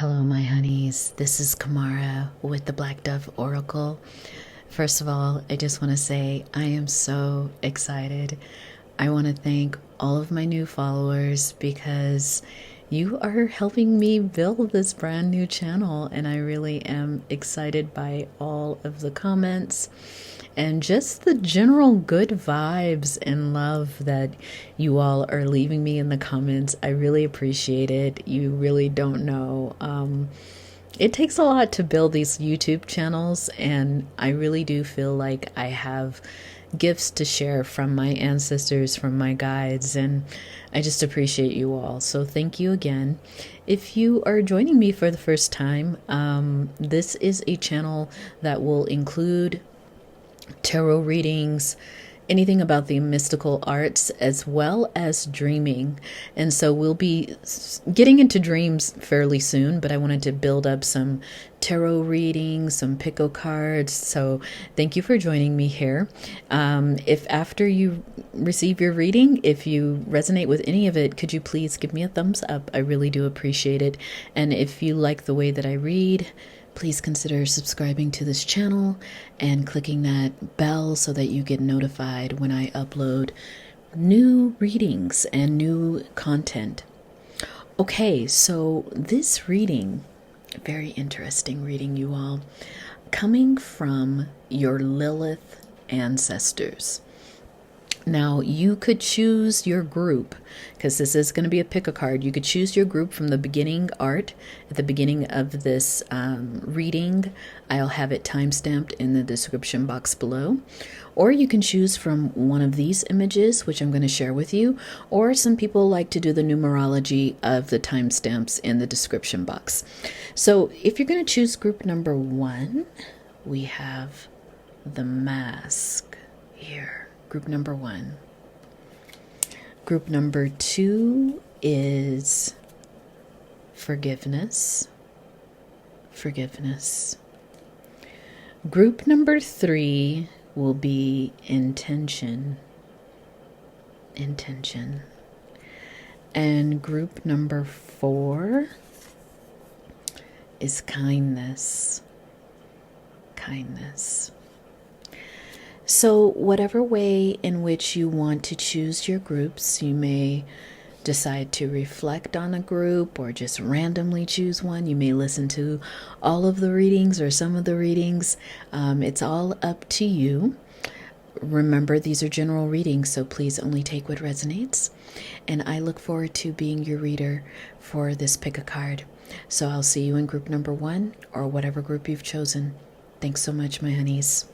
Hello, my honeys. This is Kamara with the Black Dove Oracle. First of all, I just want to say I am so excited. I want to thank all of my new followers because you are helping me build this brand new channel, and I really am excited by all of the comments and just the general good vibes and love that you all are leaving me in the comments. I really appreciate it. You really don't know. It takes a lot to build these YouTube channels, and I really do feel like I have gifts to share from my ancestors, from my guides, and I just appreciate you all. So thank you again. If you are joining me for the first time, this is a channel that will include tarot readings, anything about the mystical arts, as well as dreaming. And so we'll be getting into dreams fairly soon, but I wanted to build up some tarot readings, some pico cards. So thank you for joining me here. If after you receive your reading, if you resonate with any of it, could you please give me a thumbs up? I really do appreciate it. And if you like the way that I read, please consider subscribing to this channel and clicking that bell so that you get notified when I upload new readings and new content. Okay, so this reading, very interesting reading, you all, coming from your Lilith Ancestors. Now, you could choose your group, because this is going to be a pick a card. You could choose your group from the beginning art at the beginning of this reading. I'll have it timestamped in the description box below. Or you can choose from one of these images, which I'm going to share with you. Or some people like to do the numerology of the timestamps in the description box. So if you're going to choose group number 1, we have the mask here. Group number 1. Group number 2 is forgiveness. Forgiveness. Group number 3 will be intention. Intention. And group number 4 is kindness. Kindness. So whatever way in which you want to choose your groups, you may decide to reflect on a group or just randomly choose one. You may listen to all of the readings or some of the readings. It's all up to you. Remember, these are general readings, so please only take what resonates. And I look forward to being your reader for this pick a card. So I'll see you in group number 1 or whatever group you've chosen. Thanks so much, my honeys.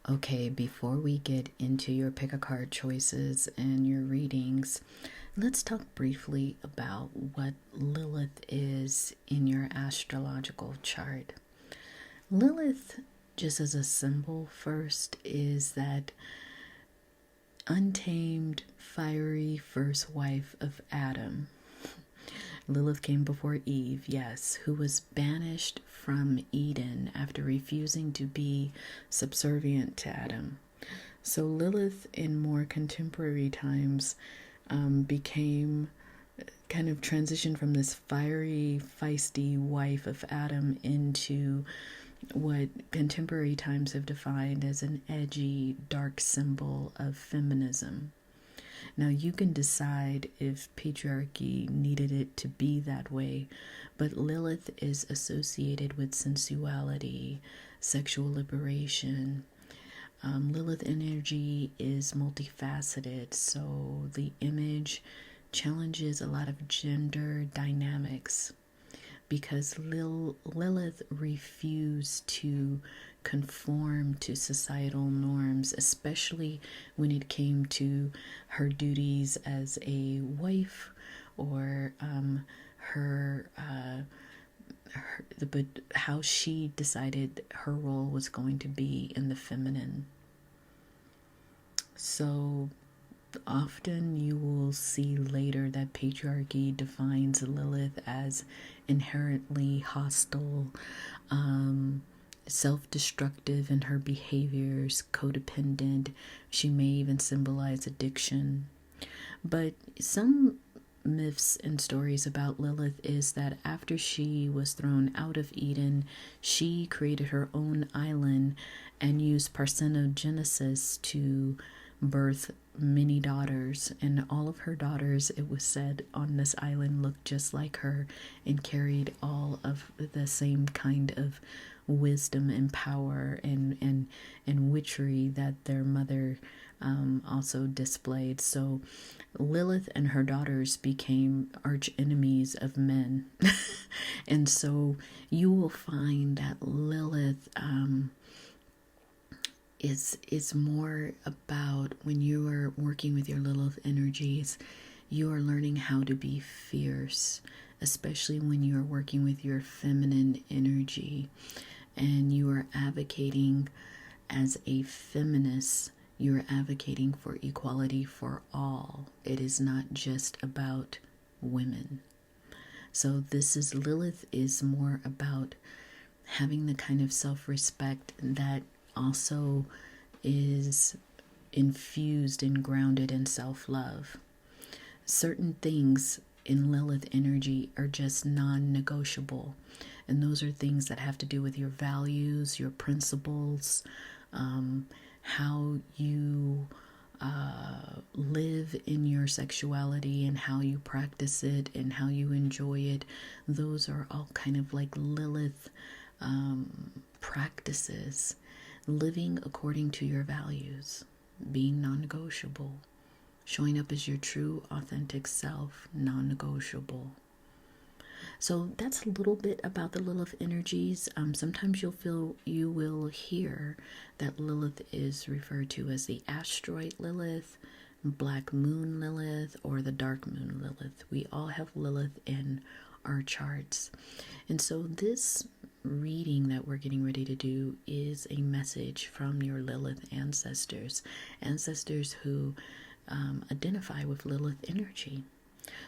Okay, before we get into your pick a card choices and your readings, let's talk briefly about what Lilith is in your astrological chart. Lilith, just as a symbol first, is that untamed, fiery first wife of Adam. Lilith came before Eve, yes, who was banished from Eden after refusing to be subservient to Adam. So Lilith, in more contemporary times, became kind of transitioned from this fiery, feisty wife of Adam into what contemporary times have defined as an edgy, dark symbol of feminism. Now, you can decide if patriarchy needed it to be that way, but Lilith is associated with sensuality, sexual liberation. Lilith energy is multifaceted, so the image challenges a lot of gender dynamics because Lilith refused to conform to societal norms, especially when it came to her duties as a wife or how she decided her role was going to be in the feminine. So often you will see later that patriarchy defines Lilith as inherently hostile, self-destructive in her behaviors, codependent. She may even symbolize addiction. But some myths and stories about Lilith is that after she was thrown out of Eden, she created her own island and used parthenogenesis to birth many daughters. And all of her daughters, it was said, on this island looked just like her and carried all of the same kind of wisdom and power and witchery that their mother also displayed. So Lilith and her daughters became arch enemies of men. And so you will find that Lilith is more about, when you are working with your Lilith energies, you are learning how to be fierce, especially when you are working with your feminine energy and you are advocating as a feminist. You're advocating for equality for all. It is not just about women. So Lilith is more about having the kind of self-respect that also is infused and grounded in self-love. Certain things in Lilith energy are just non-negotiable. And those are things that have to do with your values, your principles, how you live in your sexuality and how you practice it and how you enjoy it. Those are all kind of like Lilith practices. Living according to your values, being non-negotiable, showing up as your true, authentic self, non-negotiable. So that's a little bit about the Lilith energies. Sometimes you will hear that Lilith is referred to as the asteroid Lilith, black moon Lilith, or the dark moon Lilith. We all have Lilith in our charts. And so this reading that we're getting ready to do is a message from your Lilith ancestors who identify with Lilith energy.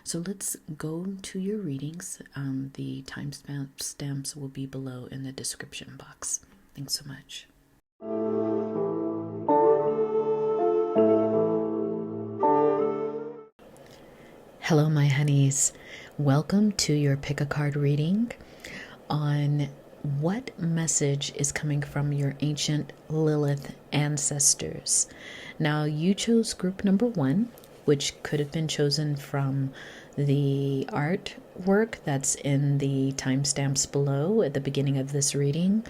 So let's go to your readings. The timestamps will be below in the description box. Thanks so much. Hello, my honeys. Welcome to your pick a card reading on what message is coming from your ancient Lilith ancestors. Now, you chose group number 1, which could have been chosen from the artwork that's in the timestamps below at the beginning of this reading,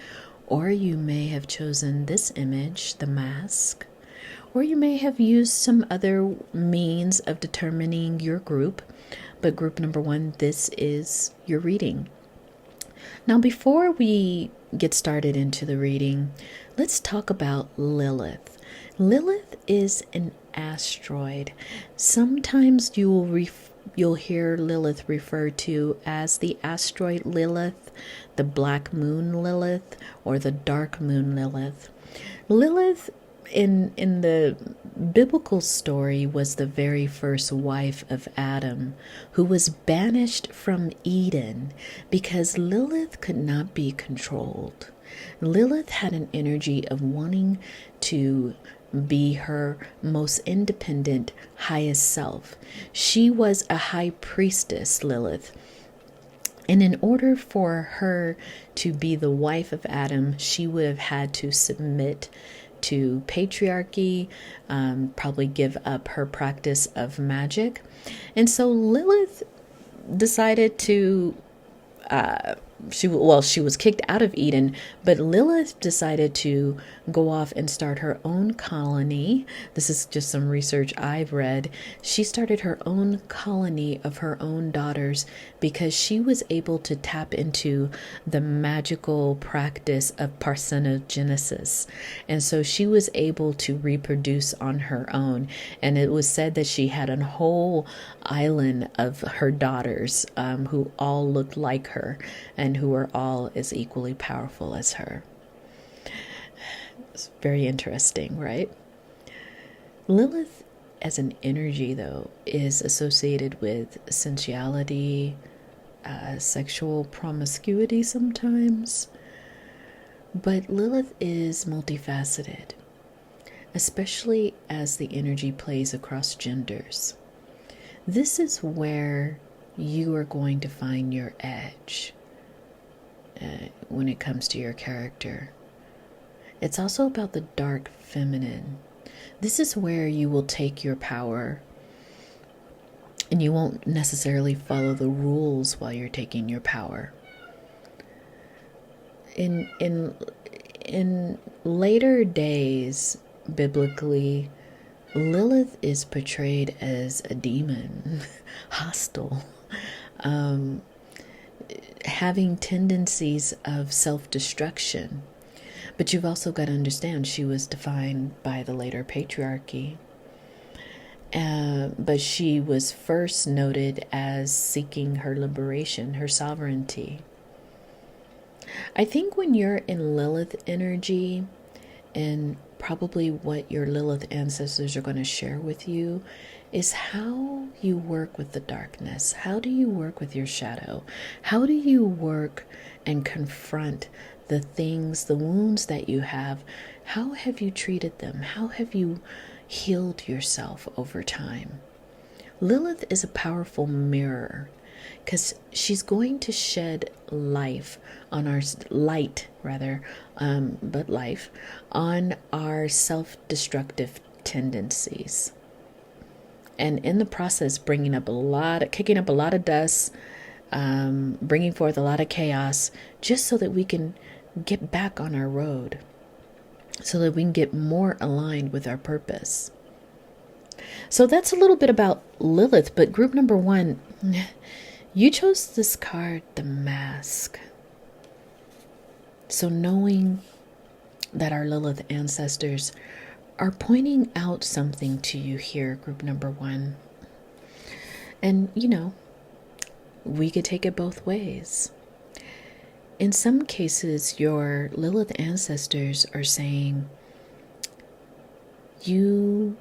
or you may have chosen this image, the mask, or you may have used some other means of determining your group. But group number 1, this is your reading. Now, before we get started into the reading, let's talk about Lilith. Lilith is an asteroid. Sometimes you'll hear Lilith referred to as the asteroid Lilith, the black moon Lilith, or the dark moon Lilith. Lilith in the biblical story was the very first wife of Adam, who was banished from Eden because Lilith could not be controlled. Lilith had an energy of wanting to be her most independent, highest self. She was a high priestess, Lilith. And in order for her to be the wife of Adam, she would have had to submit to patriarchy, probably give up her practice of magic. And so Lilith decided to she was kicked out of Eden, but Lilith decided to go off and start her own colony. This is just some research I've read. She started her own colony of her own daughters because she was able to tap into the magical practice of parthenogenesis. And so she was able to reproduce on her own. And it was said that she had a whole island of her daughters who all looked like her and who are all as equally powerful as her. It's very interesting, right? Lilith as an energy, though, is associated with sensuality, sexual promiscuity sometimes. But Lilith is multifaceted, especially as the energy plays across genders. This is where you are going to find your edge when it comes to your character. It's also about the dark feminine. This is where you will take your power and you won't necessarily follow the rules while you're taking your power. In later days, biblically, Lilith is portrayed as a demon, hostile, having tendencies of self-destruction. But you've also got to understand she was defined by the later patriarchy. But she was first noted as seeking her liberation, her sovereignty. I think when you're in Lilith energy, and probably what your Lilith ancestors are going to share with you, is how you work with the darkness. How do you work with your shadow? How do you work and confront the things, the wounds that you have? How have you treated them? How have you healed yourself over time? Lilith is a powerful mirror because she's going to shed life on our life on our self-destructive tendencies, and in the process kicking up a lot of dust, bringing forth a lot of chaos, just so that we can get back on our road, so that we can get more aligned with our purpose. So that's a little bit about Lilith. But group number 1, you chose this card, the Mask. So knowing that our Lilith ancestors are pointing out something to you here, group number 1. And, we could take it both ways. In some cases, your Lilith ancestors are saying you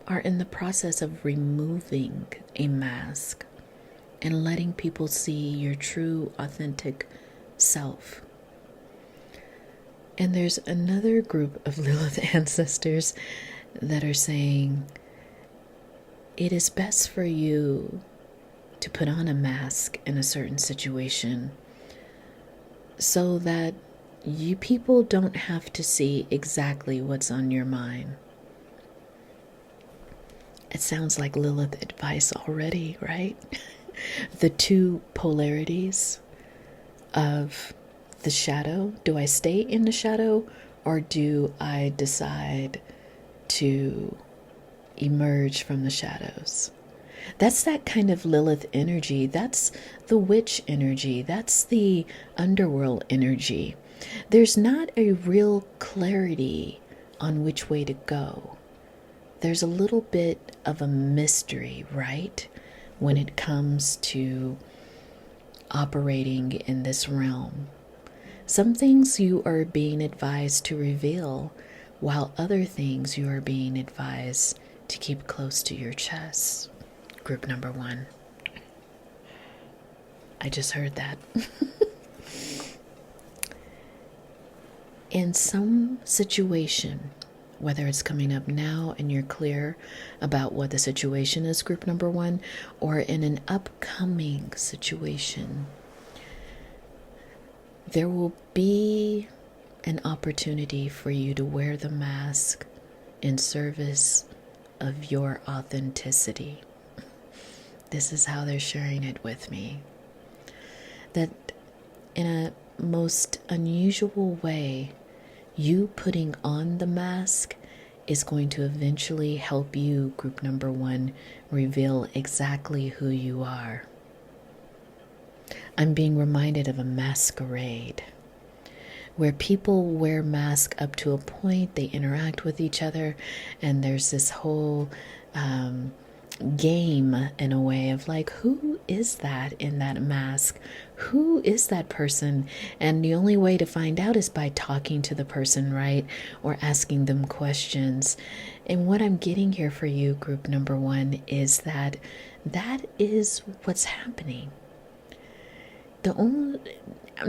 are in the process of removing a mask and letting people see your true, authentic self. And there's another group of Lilith ancestors that are saying it is best for you to put on a mask in a certain situation so that you people don't have to see exactly what's on your mind. It sounds like Lilith advice already, right? The two polarities of the shadow. Do I stay in the shadow, or do I decide to emerge from the shadows? That's that kind of Lilith energy. That's the witch energy. That's the underworld energy. There's not a real clarity on which way to go. There's a little bit of a mystery, right? When it comes to operating in this realm. Some things you are being advised to reveal, while other things you are being advised to keep close to your chest. Group number 1. I just heard that. In some situation, whether it's coming up now and you're clear about what the situation is, group number 1, or in an upcoming situation, there will be an opportunity for you to wear the mask in service of your authenticity. This is how they're sharing it with me. That in a most unusual way, you putting on the mask is going to eventually help you, group number 1, reveal exactly who you are. I'm being reminded of a masquerade where people wear masks up to a point, they interact with each other, and there's this whole game in a way of like, who is that in that mask? Who is that person? And the only way to find out is by talking to the person, right? Or asking them questions. And what I'm getting here for you, group number 1, is that is what's happening. I'm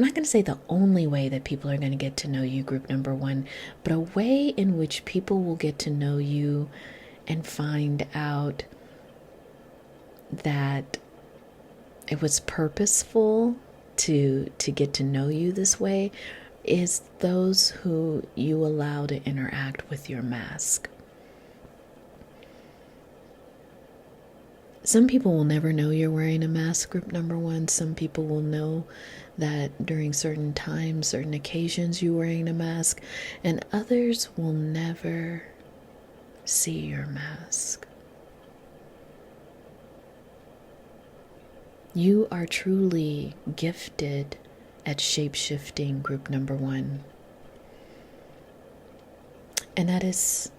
not going to say the only way that people are going to get to know you, group number 1, but a way in which people will get to know you and find out that it was purposeful to get to know you this way is those who you allow to interact with your mask. Some people will never know you're wearing a mask, group number one. Some people will know that during certain times, certain occasions, you're wearing a mask, and others will never see your mask. You are truly gifted at shape-shifting, group number one. And that has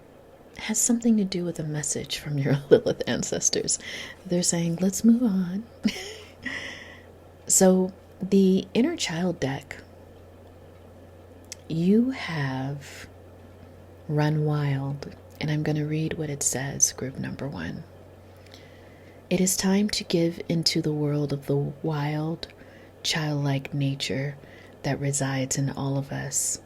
something to do with a message from your Lilith ancestors. They're saying, let's move on. So the inner child deck, you have Run Wild, and I'm going to read what it says, group number one. It is time to give into the world of the wild, childlike nature that resides in all of us.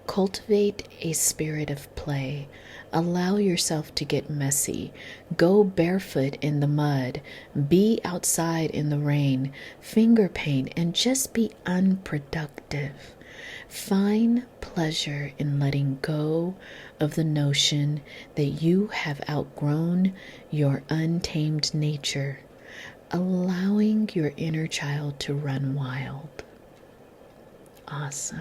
Cultivate a spirit of play. Allow yourself to get messy. Go barefoot in the mud. Be outside in the rain. Finger paint and just be unproductive. Find pleasure in letting go of the notion that you have outgrown your untamed nature, allowing your inner child to run wild. Awesome.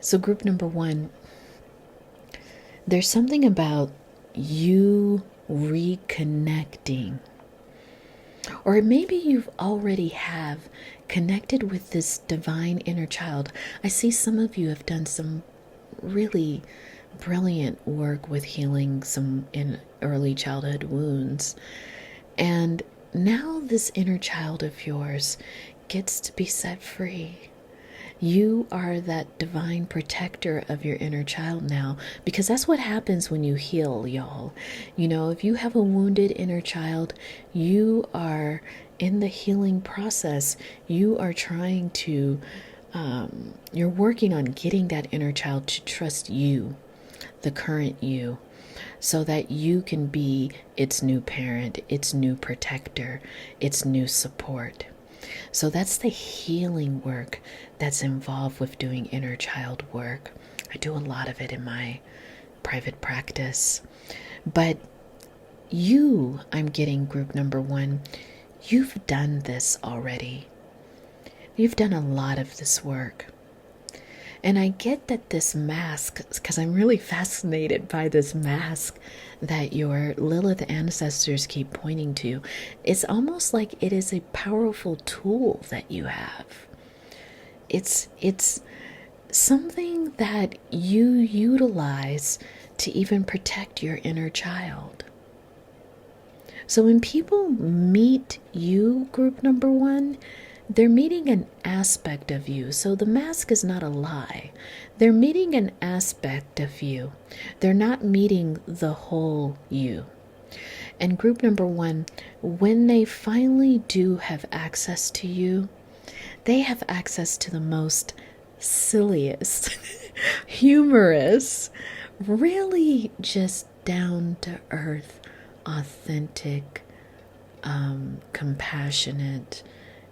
So group number one, there's something about you reconnecting, or maybe you've already have connected with this divine inner child. I see some of you have done some really brilliant work with healing some in early childhood wounds. And now this inner child of yours gets to be set free. You are that divine protector of your inner child now, because that's what happens when you heal, y'all. You know, if you have a wounded inner child, you are in the healing process. You are trying to, you're working on getting that inner child to trust you, the current you, so that you can be its new parent, its new protector, its new support. So that's the healing work that's involved with doing inner child work. I do a lot of it in my private practice. But you, I'm getting group number one, you've done this already. You've done a lot of this work. And I get that this mask, because I'm really fascinated by this mask that your Lilith ancestors keep pointing to. It's almost like it is a powerful tool that you have. It's something that you utilize to even protect your inner child. So when people meet you, group number one, they're meeting an aspect of you. So the mask is not a lie. They're meeting an aspect of you. They're not meeting the whole you. And group number one, when they finally do have access to you, they have access to the most silliest, humorous, really just down to earth, authentic, compassionate,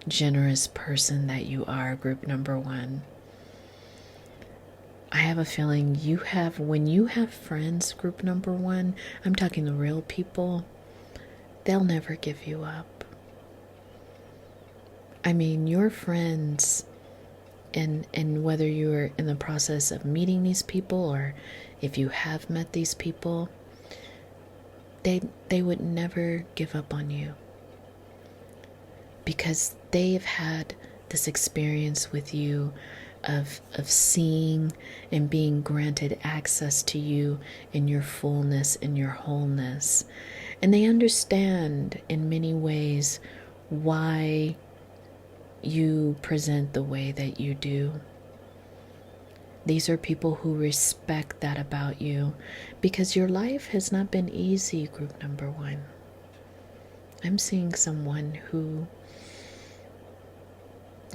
generous person that you are, group number one. I have a feeling you have, when you have friends, group number one, I'm talking the real people, they'll never give you up. I mean, your friends, and whether you're in the process of meeting these people or if you have met these people, they would never give up on you, because they've had this experience with you of seeing and being granted access to you in your fullness, in your wholeness. And they understand in many ways why you present the way that you do. These are people who respect that about you, because your life has not been easy, group number one. I'm seeing someone who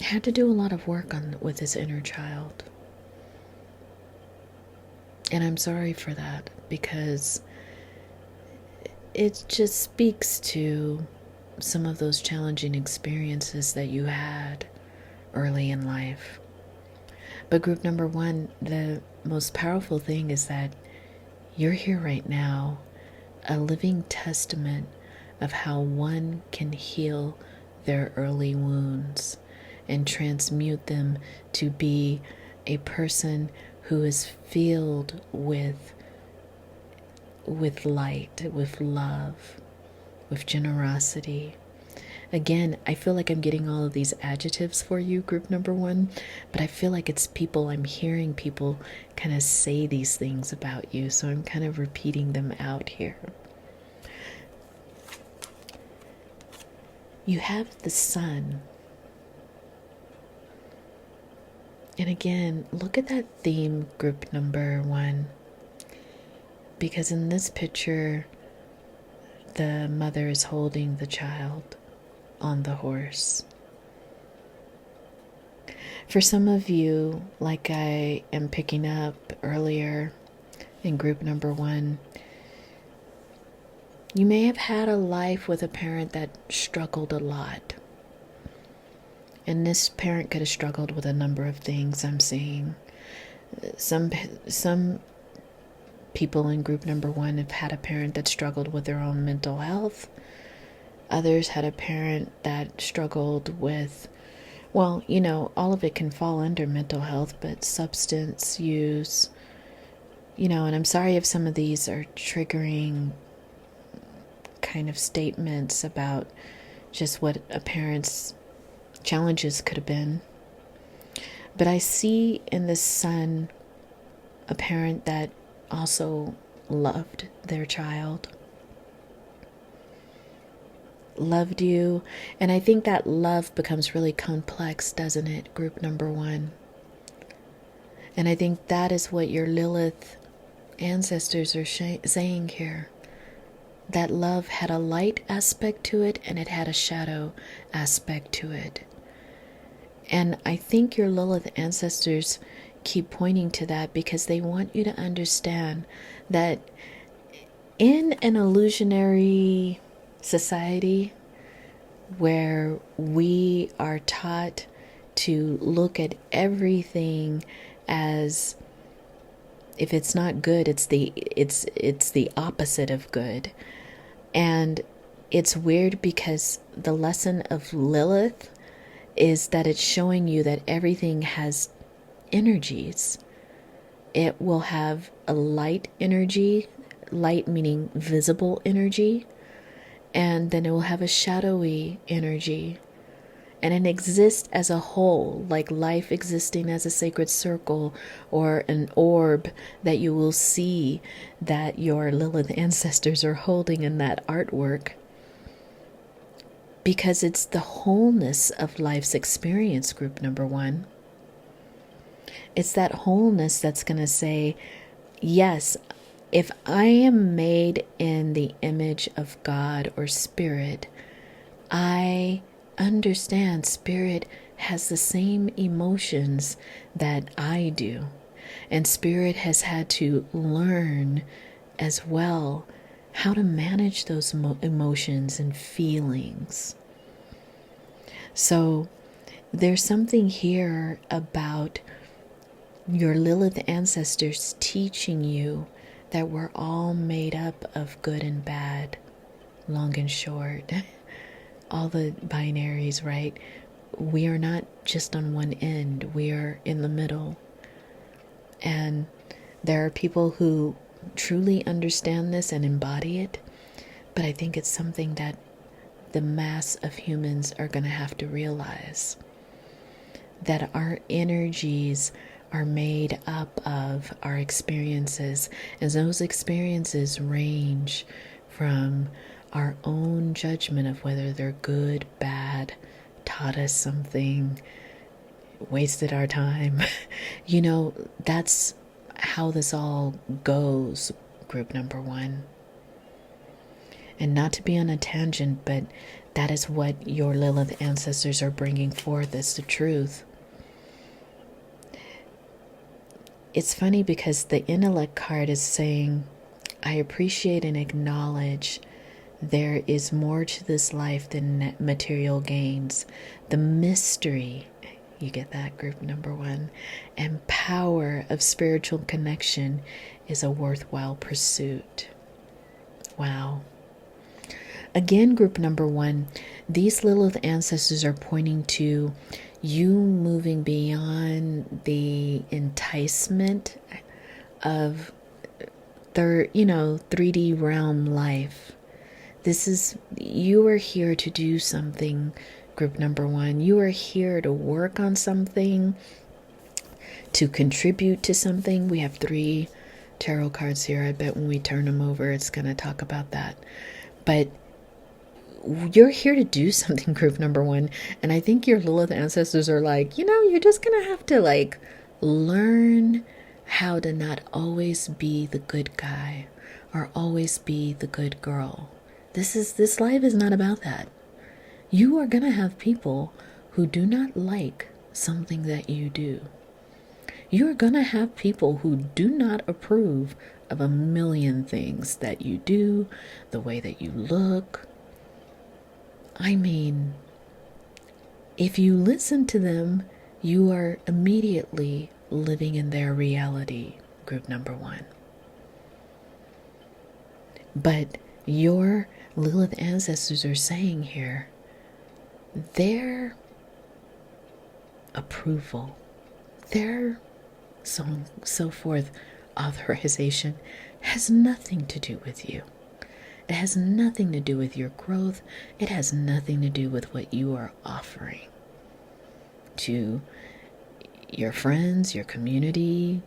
had to do a lot of work with his inner child. And I'm sorry for that, because it just speaks to some of those challenging experiences that you had early in life. But group number one, the most powerful thing is that you're here right now, a living testament of how one can heal their early wounds and transmute them to be a person who is filled with light, with love, with generosity. Again, I feel like I'm getting all of these adjectives for you, group number one, but I feel like it's people, I'm hearing people kind of say these things about you, so I'm kind of repeating them out here. You have the sun. And again, look at that theme, group number one. Because in this picture, the mother is holding the child on the horse. For some of you, like I am picking up earlier in group number one, you may have had a life with a parent that struggled a lot. And this parent could have struggled with a number of things, I'm seeing. Some people in group number one have had a parent that struggled with their own mental health. Others had a parent that struggled with, well, you know, all of it can fall under mental health, but substance use, you know, and I'm sorry if some of these are triggering kind of statements about just what a parent's challenges could have been. But I see in this son a parent that also loved their child, loved you, and I think that love becomes really complex, doesn't it, group number one? And I think that is what your Lilith ancestors are saying here. That love had a light aspect to it and it had a shadow aspect to it. And I think your Lilith ancestors keep pointing to that because they want you to understand that in an illusionary society where we are taught to look at everything as, if it's not good, it's the opposite of good. And it's weird because the lesson of Lilith is that it's showing you that everything has energies. It will have a light energy, light meaning visible energy, and then it will have a shadowy energy. And it exists as a whole, like life existing as a sacred circle or an orb that you will see that your Lilith ancestors are holding in that artwork. Because it's the wholeness of life's experience, group number one. It's that wholeness that's going to say, yes, if I am made in the image of God or Spirit, I understand Spirit has the same emotions that I do. And Spirit has had to learn as well how to manage those emotions and feelings. So there's something here about your Lilith ancestors teaching you that we're all made up of good and bad, long and short, all the binaries, right? We are not just on one end, we are in the middle. And there are people who truly understand this and embody it, but I think it's something that the mass of humans are going to have to realize, that our energies are made up of our experiences, and those experiences range from our own judgment of whether they're good, bad, taught us something, wasted our time. You know, that's how this all goes, group number one. And not to be on a tangent, but that is what your Lilith ancestors are bringing forth as the truth. It's funny because the intellect card is saying, I appreciate and acknowledge There is more to this life than material gains. The mystery, you get that, group number 1, and power of spiritual connection is a worthwhile pursuit. Wow. Again, group number 1, these Lilith ancestors are pointing to you moving beyond the enticement of 3D realm life. You are here to do something, group number 1. You are here to work on something, to contribute to something. We have 3 tarot cards here. I bet when we turn them over, it's going to talk about that. But you're here to do something, group number 1. And I think your Lilith ancestors are like, you're just going to have to learn how to not always be the good guy or always be the good girl. This life is not about that. You are going to have people who do not like something that you do. You are going to have people who do not approve of a million things that you do, the way that you look. I mean, if you listen to them, you are immediately living in their reality, group number 1. But your Lilith ancestors are saying here, their approval, their so forth authorization has nothing to do with you. It has nothing to do with your growth. It has nothing to do with what you are offering to your friends, your community,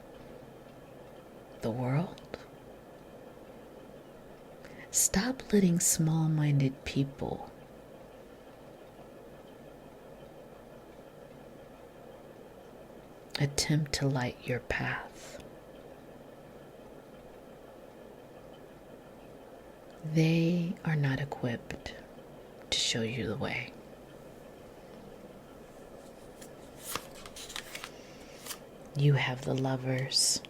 the world. Stop letting small-minded people attempt to light your path. They are not equipped to show you the way. You have the Lovers.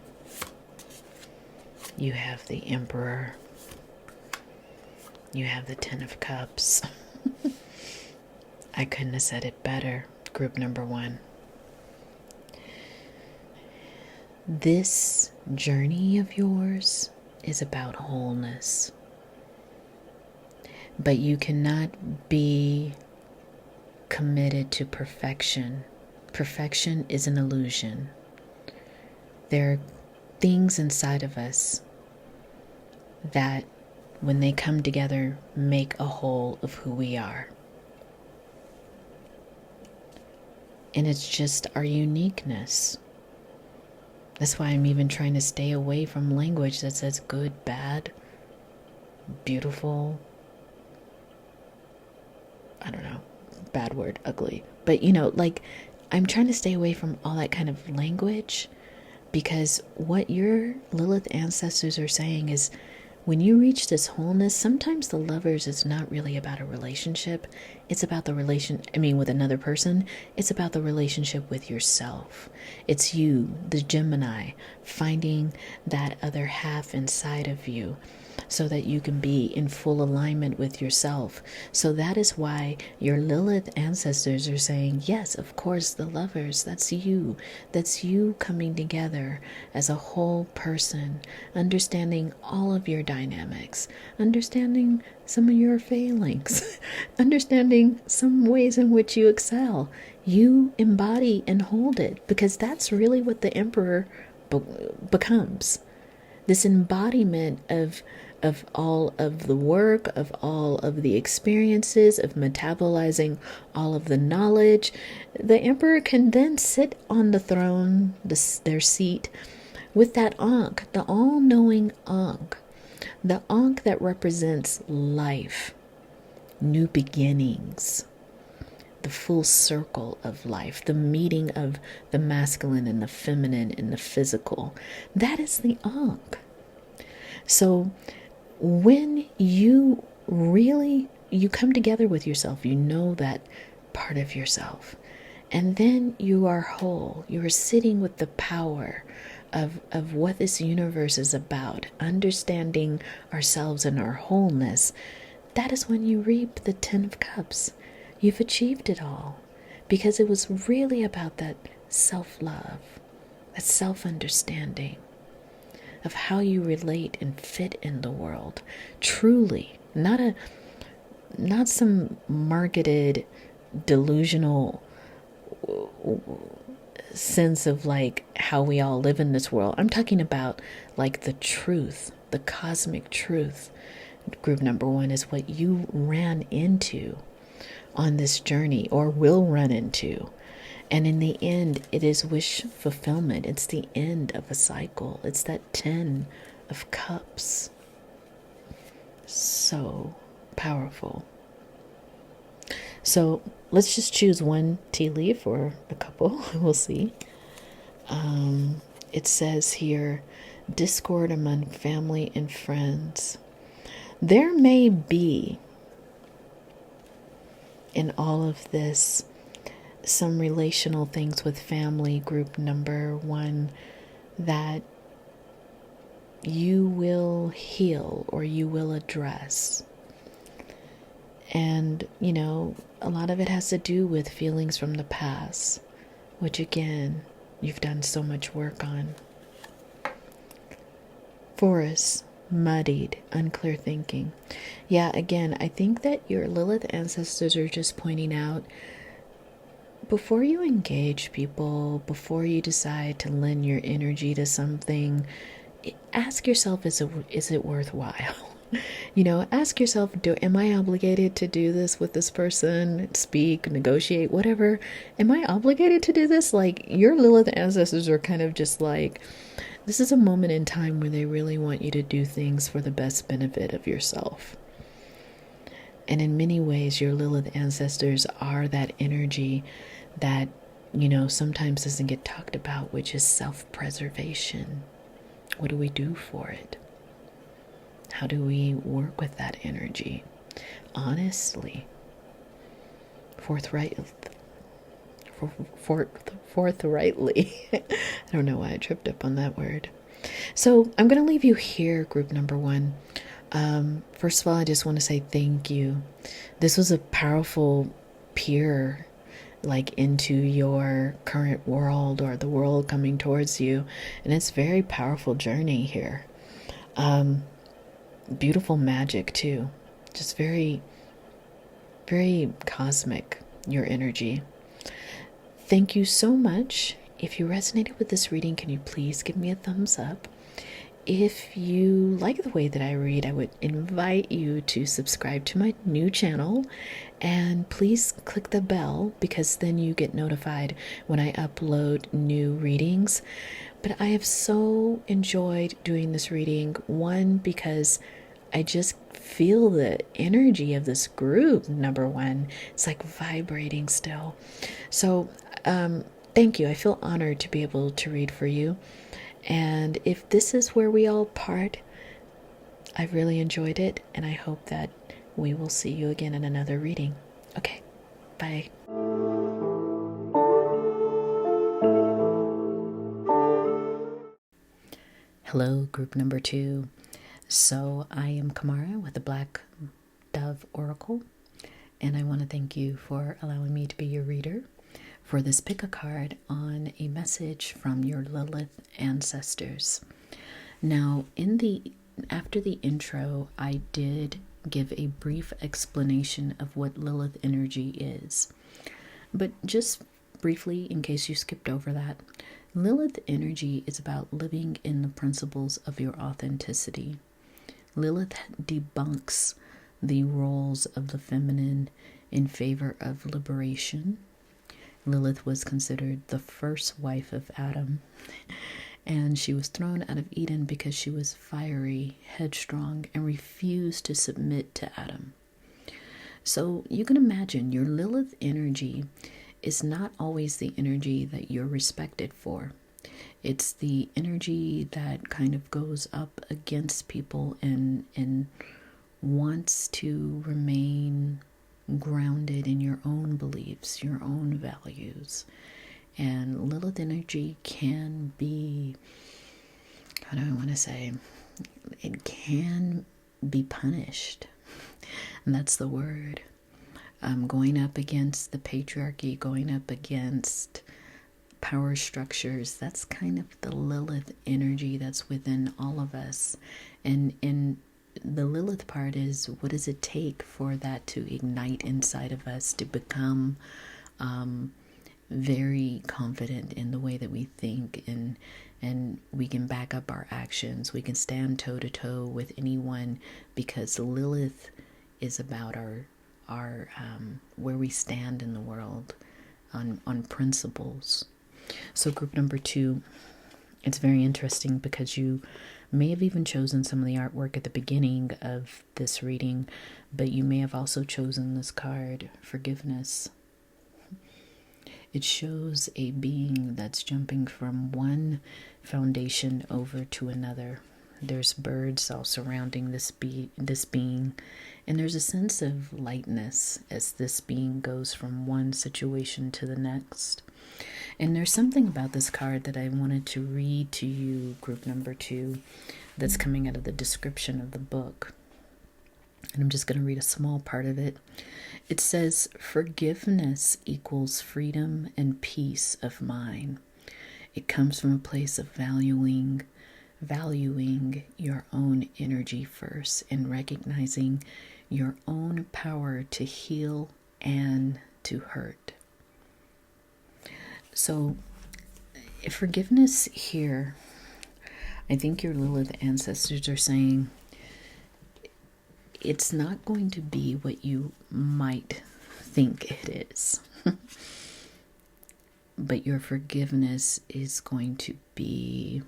You have the Emperor. You have the Ten of Cups. I couldn't have said it better, group number 1. This journey of yours is about wholeness. But you cannot be committed to perfection. Perfection is an illusion. There are things inside of us that, when they come together, make a whole of who we are. And it's just our uniqueness. That's why I'm even trying to stay away from language that says good, bad, beautiful, I don't know, bad word, ugly. But I'm trying to stay away from all that kind of language, because what your Lilith ancestors are saying is, when you reach this wholeness, sometimes the Lovers is not really about a relationship. It's about the with another person. It's about the relationship with yourself. It's you, the Gemini, finding that other half inside of you so that you can be in full alignment with yourself. So that is why your Lilith ancestors are saying, yes, of course, the Lovers, that's you. That's you coming together as a whole person, understanding all of your dynamics, understanding some of your failings, understanding some ways in which you excel. You embody and hold it, because that's really what the Emperor becomes. This embodiment of all of the work, of all of the experiences, of metabolizing all of the knowledge. The Emperor can then sit on the throne, their seat, with that Ankh, the all-knowing Ankh. The Ankh that represents life, new beginnings, the full circle of life, the meeting of the masculine and the feminine and the physical. That is the Ankh. So when you come together with yourself, you know that part of yourself, and then you are whole. You are sitting with the power of what this universe is about, understanding ourselves and our wholeness. that is when you reap the 10 of Cups. You've achieved it all, because it was really about that self-love, that self-understanding of how you relate and fit in the world. Truly, not some marketed, delusional sense of like how we all live in this world. I'm talking about like the truth, the cosmic truth. Group number 1 is what you ran into on this journey, or will run into. And in the end, it is wish fulfillment. It's the end of a cycle. It's that 10 of Cups. So powerful. So let's just choose one tea leaf or a couple. We'll see. It says here, discord among family and friends. There may be in all of this some relational things with family, group number 1, that you will heal or you will address. And, you know, a lot of it has to do with feelings from the past, which again, you've done so much work on. Forest, muddied, unclear thinking. Yeah, again, I think that your Lilith ancestors are just pointing out, before you engage people, before you decide to lend your energy to something, ask yourself, is it worthwhile? You know, ask yourself, am I obligated to do this with this person, speak, negotiate, whatever? Am I obligated to do this? Like, your Lilith ancestors are kind of just like, this is a moment in time where they really want you to do things for the best benefit of yourself. And in many ways, your Lilith ancestors are that energy that, you know, sometimes doesn't get talked about, which is self-preservation. What do we do for it? How do we work with that energy? Honestly, forthrightly. I don't know why I tripped up on that word. So I'm going to leave you here, group number 1. First of all, I just want to say thank you. This was a powerful peer, like, into your current world, or the world coming towards you. And it's a very powerful journey here. Beautiful magic too. Just very, very cosmic, your energy. Thank you so much. If you resonated with this reading, can you please give me a thumbs up? If you like the way that I read, I would invite you to subscribe to my new channel, and please click the bell, because then you get notified when I upload new readings. But I have so enjoyed doing this reading. One, because I just feel the energy of this group, number 1. It's like vibrating still. So thank you. I feel honored to be able to read for you. And if this is where we all part, I've really enjoyed it, and I hope that we will see you again in another reading. Okay, bye. Hello, group number 2. So I am Kamara with the Black Dove Oracle, and I want to thank you for allowing me to be your reader for this pick a card on a message from your Lilith ancestors. Now, after the intro, I did give a brief explanation of what Lilith energy is. But just briefly, in case you skipped over that, Lilith energy is about living in the principles of your authenticity. Lilith debunks the roles of the feminine in favor of liberation. Lilith was considered the first wife of Adam, and she was thrown out of Eden because she was fiery, headstrong, and refused to submit to Adam. So you can imagine your Lilith energy is not always the energy that you're respected for. It's the energy that kind of goes up against people and wants to remain grounded in your own beliefs, your own values. And Lilith energy can be, how do I want to say, it can be punished. And that's the word. Going up against the patriarchy, going up against power structures. That's kind of the Lilith energy that's within all of us. And the Lilith part is, what does it take for that to ignite inside of us to become very confident in the way that we think, and we can back up our actions. We can stand toe to toe with anyone, because Lilith is about our where we stand in the world on principles. So group number 2, it's very interesting because you may have even chosen some of the artwork at the beginning of this reading, but you may have also chosen this card, Forgiveness. It shows a being that's jumping from one foundation over to another. There's birds all surrounding this being, and there's a sense of lightness as this being goes from one situation to the next. And there's something about this card that I wanted to read to you, group number 2, that's coming out of the description of the book. And I'm just going to read a small part of it. It says, forgiveness equals freedom and peace of mind. It comes from a place of valuing your own energy first, and recognizing your own power to heal and to hurt. So, forgiveness here, I think your Lilith ancestors are saying, it's not going to be what you might think it is. But your forgiveness is going to be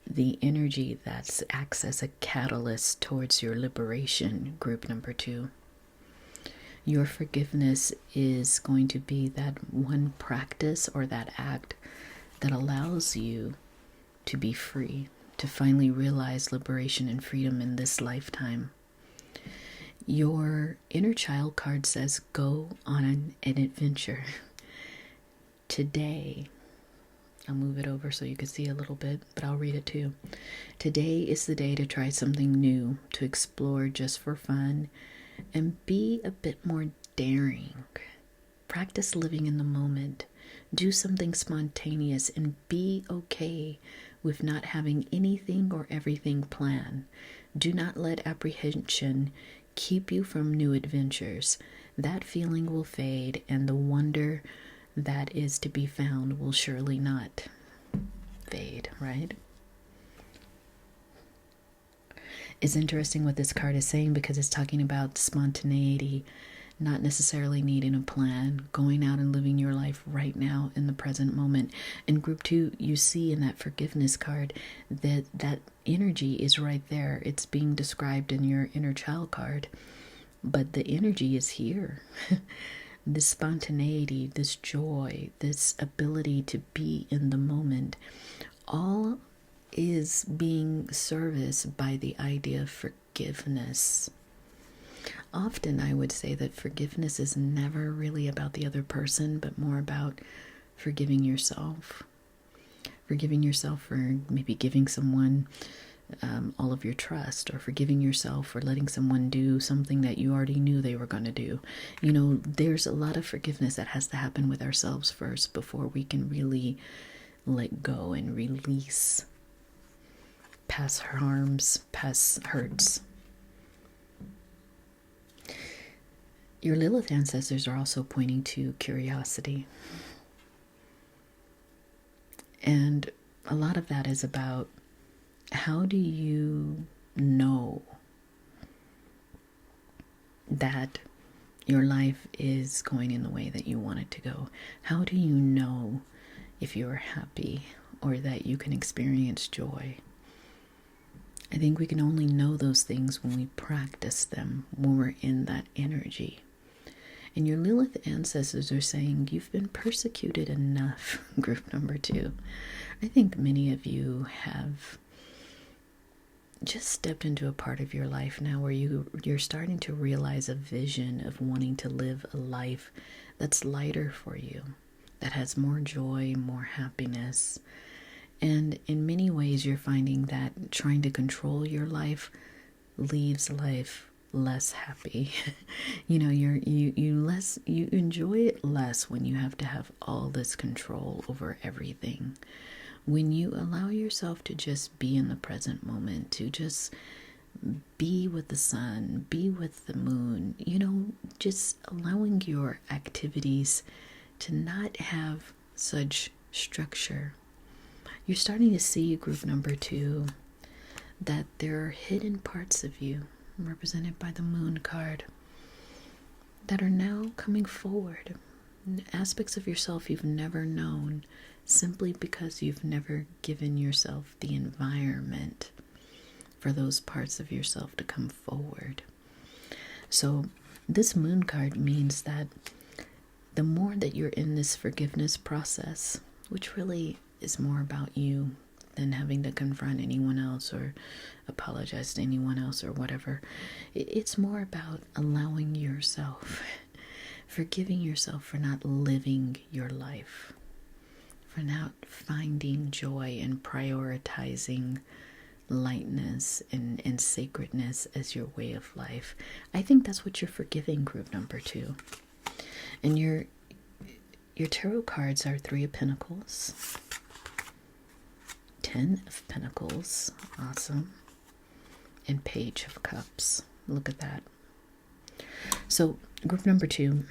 the energy that acts as a catalyst towards your liberation, group number 2. Your forgiveness is going to be that one practice or that act that allows you to be free, to finally realize liberation and freedom in this lifetime. Your inner child card says, go on an adventure. Today, I'll move it over so you can see a little bit, but I'll read it too. Today is the day to try something new, to explore just for fun, and be a bit more daring. Practice living in the moment. Do something spontaneous and be okay with not having anything or everything planned. Do not let apprehension keep you from new adventures. That feeling will fade, and the wonder that is to be found will surely not fade, right? It's interesting what this card is saying, because it's talking about spontaneity, not necessarily needing a plan, going out and living your life right now in the present moment. In group 2, you see in that forgiveness card that energy is right there. It's being described in your inner child card, but the energy is here. This spontaneity, this joy, this ability to be in the moment, all is being serviced by the idea of forgiveness. Often I would say that forgiveness is never really about the other person, but more about forgiving yourself. Forgiving yourself for maybe giving someone all of your trust, or forgiving yourself for letting someone do something that you already knew they were going to do. You know, there's a lot of forgiveness that has to happen with ourselves first before we can really let go and release past harms, past hurts. Your Lilith ancestors are also pointing to curiosity. And a lot of that is about, how do you know that your life is going in the way that you want it to go? How do you know if you're happy or that you can experience joy? I think we can only know those things when we practice them, when we're in that energy. And your Lilith ancestors are saying, you've been persecuted enough, group number 2. I think many of you have just stepped into a part of your life now where you're starting to realize a vision of wanting to live a life that's lighter for you, that has more joy, more happiness. And in many ways, you're finding that trying to control your life leaves life less happy. You know, you enjoy it less when you have to have all this control over everything. When you allow yourself to just be in the present moment, to just be with the sun, be with the moon, you know, just allowing your activities to not have such structure. You're starting to see, group number 2, that there are hidden parts of you, represented by the moon card, that are now coming forward. Aspects of yourself you've never known, simply because you've never given yourself the environment for those parts of yourself to come forward. So this moon card means that the more that you're in this forgiveness process, which really is more about you than having to confront anyone else or apologize to anyone else or whatever, it's more about allowing yourself, forgiving yourself for not living your life, for not finding joy and prioritizing lightness and sacredness as your way of life. I think that's what you're forgiving, group number 2. And your tarot cards are 3 of Pentacles, 10 of Pentacles, awesome, and Page of Cups. Look at that. So group number 2,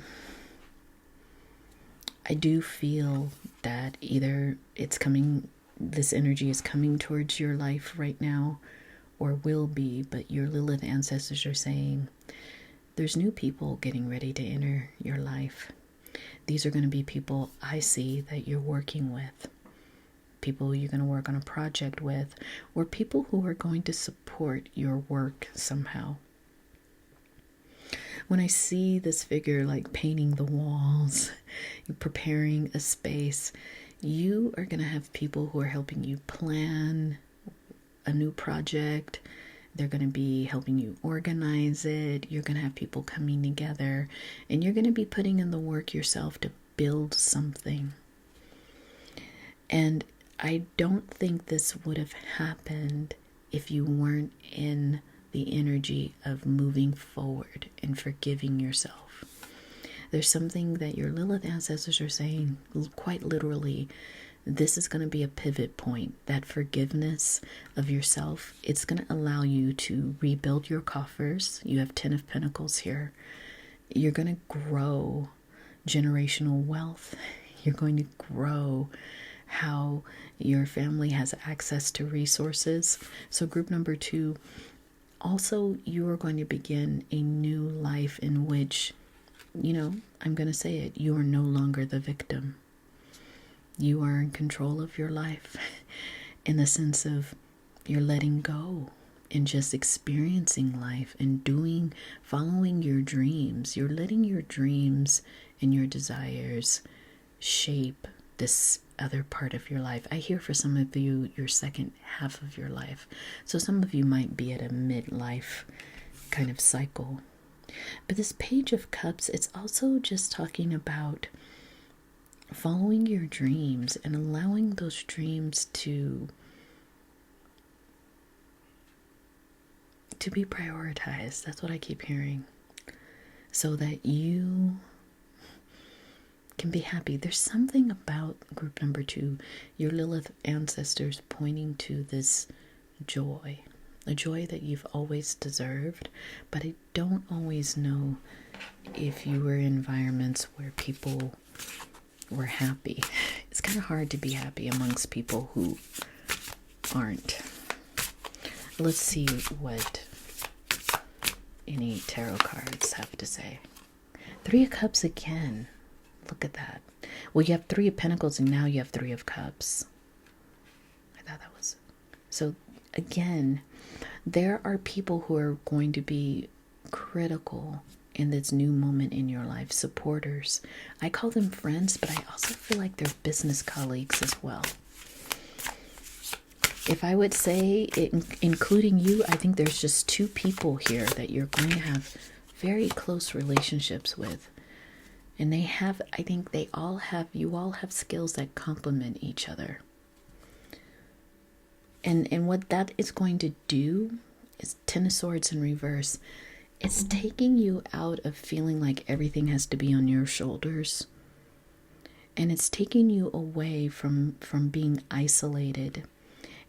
I do feel that either it's coming, this energy is coming towards your life right now, or will be, but your Lilith ancestors are saying there's new people getting ready to enter your life. These are going to be people I see that you're working with, people you're going to work on a project with, or people who are going to support your work somehow. When I see this figure like painting the walls, preparing a space, you are going to have people who are helping you plan a new project. They're going to be helping you organize it. You're going to have people coming together, and you're going to be putting in the work yourself to build something. And I don't think this would have happened if you weren't in the energy of moving forward and forgiving yourself. There's something that your Lilith ancestors are saying, quite literally, this is going to be a pivot point. That forgiveness of yourself, it's going to allow you to rebuild your coffers. You have 10 of Pentacles here. You're going to grow generational wealth. You're going to grow how your family has access to resources. So group number 2, also you are going to begin a new life in which, you know, I'm going to say it, you are no longer the victim. You are in control of your life in the sense of you're letting go and just experiencing life and following your dreams. You're letting your dreams and your desires shape this other part of your life. I hear for some of you, your second half of your life. So some of you might be at a midlife kind of cycle. But this Page of Cups, it's also just talking about following your dreams and allowing those dreams to be prioritized. That's what I keep hearing. So that you can be happy. There's something about group number 2, your Lilith ancestors, pointing to this joy, a joy that you've always deserved. But I don't always know if you were in environments where people were happy. It's kind of hard to be happy amongst people who aren't. Let's see what any tarot cards have to say. 3 of Cups again. Look at that. Well, you have 3 of Pentacles and now you have 3 of Cups. I thought that was... So again, there are people who are going to be critical in this new moment in your life. Supporters. I call them friends, but I also feel like they're business colleagues as well. If I would say, including you, I think there's just 2 people here that you're going to have very close relationships with. And they have, I think you all have skills that complement each other. And what that is going to do It's Ten of Swords in reverse. It's taking you out of feeling like everything has to be on your shoulders. And it's taking you away from being isolated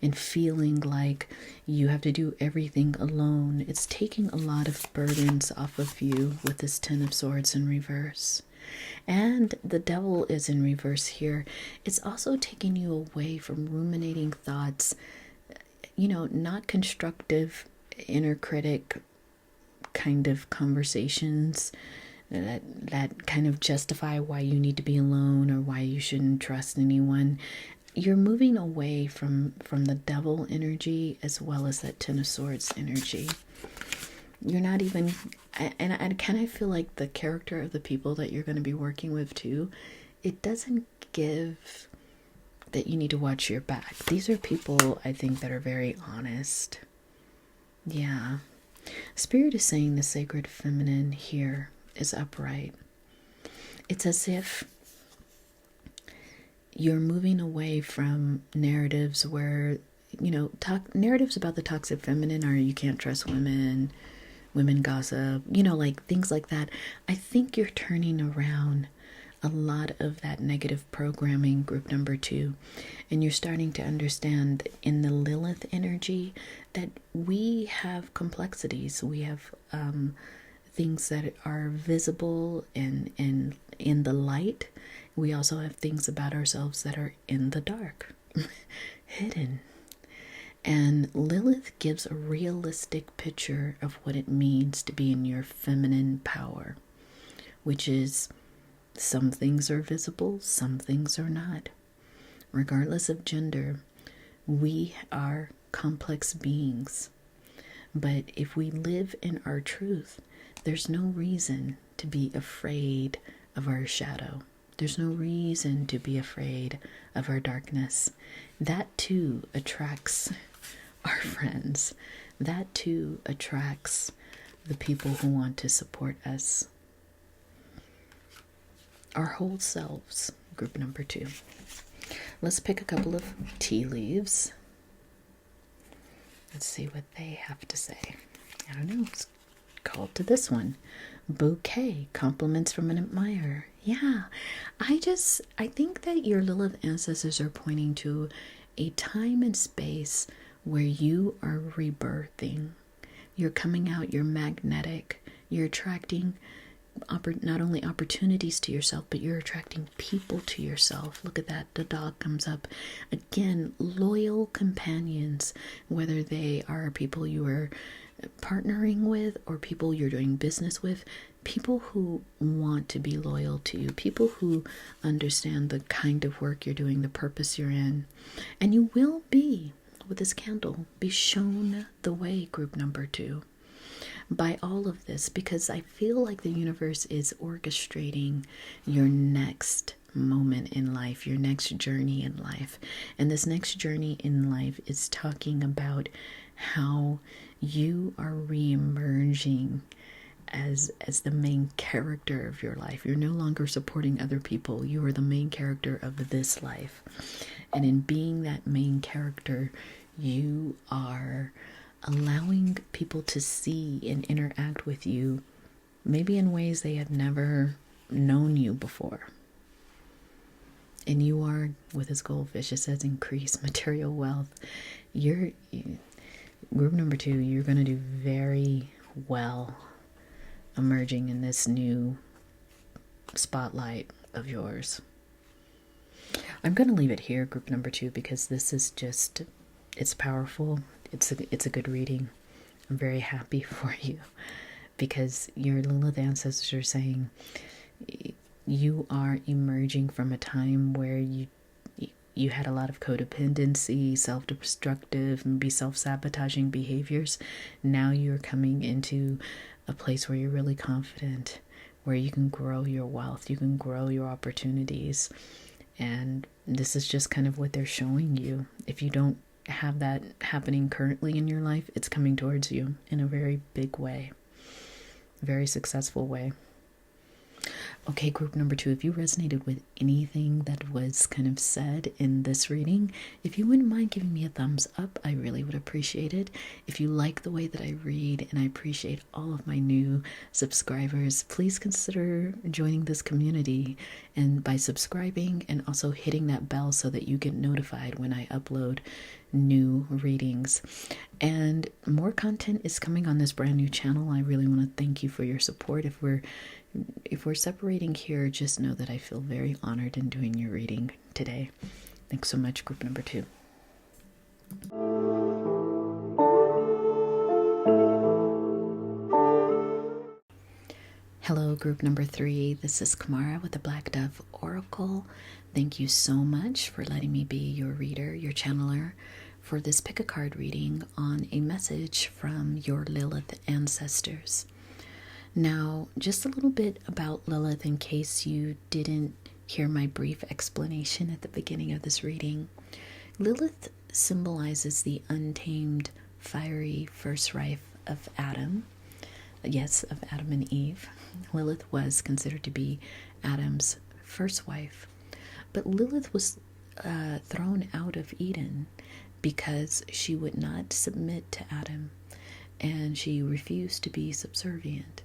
and feeling like you have to do everything alone. It's taking a lot of burdens off of you with this Ten of Swords in reverse. And the Devil is in reverse here. It's also taking you away from ruminating thoughts, not constructive inner critic kind of conversations that kind of justify why you need to be alone or why you shouldn't trust anyone. You're moving away from the Devil energy as well as that Ten of Swords energy. You're not even, and I kind of feel like the character of the people that you're going to be working with too, it doesn't give that you need to watch your back. These are people, I think, that are very honest. Yeah. Spirit is saying the sacred feminine here is upright. It's as if you're moving away from narratives where, narratives about the toxic feminine are you can't trust women, women gossip, like things like that. I think you're turning around a lot of that negative programming, group number 2, and you're starting to understand in the Lilith energy that we have complexities. We have things that are visible and in the light. We also have things about ourselves that are in the dark, hidden. And Lilith gives a realistic picture of what it means to be in your feminine power, which is some things are visible, some things are not. Regardless of gender, we are complex beings. But if we live in our truth, there's no reason to be afraid of our shadow. There's no reason to be afraid of our darkness. That too attracts our friends. That too attracts the people who want to support us. Our whole selves, group number 2. Let's pick a couple of tea leaves. Let's see what they have to say. I don't know. Let's call to this one. Bouquet, compliments from an admirer. Yeah, I think that your Lilith ancestors are pointing to a time and space where you are rebirthing. You're coming out, you're magnetic, you're attracting not only opportunities to yourself, but you're attracting people to yourself. Look at that, the dog comes up. Again, loyal companions, whether they are people you are partnering with or people you're doing business with, people who want to be loyal to you, people who understand the kind of work you're doing, the purpose you're in. And you will be, with this candle, be shown the way, group number 2. By all of this, because I feel like the universe is orchestrating your next moment in life, your next journey in life. And this next journey in life is talking about how you are re-emerging as the main character of your life. You're no longer supporting other people. You are the main character of this life. And in being that main character, you are allowing people to see and interact with you maybe in ways they have never known you before. And you are, with this goldfish, it says increase material wealth. Group number 2, you're going to do very well emerging in this new spotlight of yours. I'm going to leave it here, group number 2, because this is just, it's powerful. It's a good reading. I'm very happy for you because your Lilith ancestors are saying you are emerging from a time where you had a lot of codependency, self-destructive, maybe self-sabotaging behaviors. Now you're coming into a place where you're really confident, where you can grow your wealth, you can grow your opportunities. And this is just kind of what they're showing you. If you don't have that happening currently in your life, it's coming towards you in a very big way, very successful way. Okay, group number 2, if you resonated with anything that was kind of said in this reading, if you wouldn't mind giving me a thumbs up, I really would appreciate it. If you like the way that I read, and I appreciate all of my new subscribers, please consider joining this community and by subscribing and also hitting that bell so that you get notified when I upload new readings. And more content is coming on this brand new channel. I really want to thank you for your support. If we're separating here, just know that I feel very honored in doing your reading today. Thanks so much, group number 2. Hello, group number 3. This is Kamara with the Black Dove Oracle. Thank you so much for letting me be your reader, your channeler, for this pick a card reading on a message from your Lilith Ancestors. Now, just a little bit about Lilith in case you didn't hear my brief explanation at the beginning of this reading. Lilith symbolizes the untamed, fiery first wife of Adam. Yes, of Adam and Eve. Lilith was considered to be Adam's first wife. But Lilith was thrown out of Eden because she would not submit to Adam and she refused to be subservient.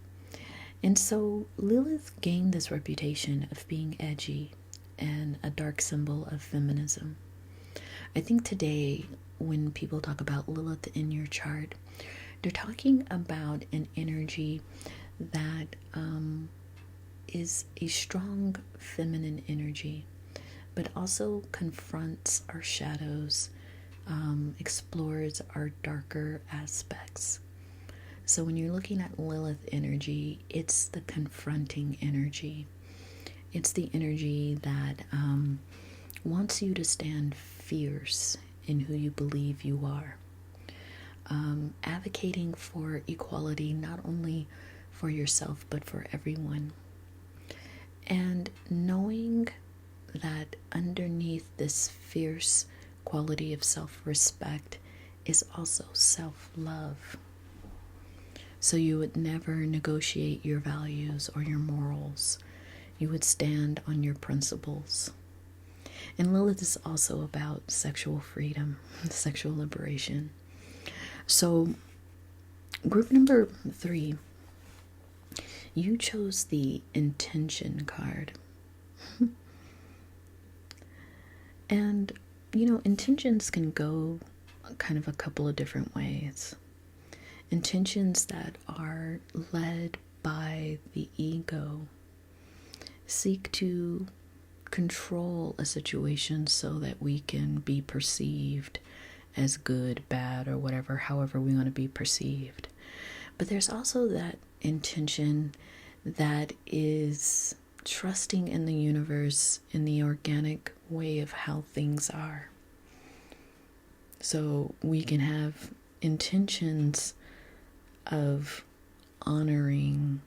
And so Lilith gained this reputation of being edgy and a dark symbol of feminism. I think today when people talk about Lilith in your chart, they're talking about an energy that is a strong feminine energy, but also confronts our shadows, explores our darker aspects. So when you're looking at Lilith energy, it's the confronting energy. It's the energy that wants you to stand fierce in who you believe you are. Advocating for equality, not only for yourself, but for everyone. And knowing that underneath this fierce quality of self-respect is also self-love. So you would never negotiate your values or your morals. You would stand on your principles. And Lilith is also about sexual freedom, sexual liberation. So group number 3, you chose the intention card. And, intentions can go kind of a couple of different ways. Intentions that are led by the ego seek to control a situation so that we can be perceived as good, bad, or whatever, however we want to be perceived. But there's also that intention that is trusting in the universe, in the organic way of how things are. So we can have intentions of honoring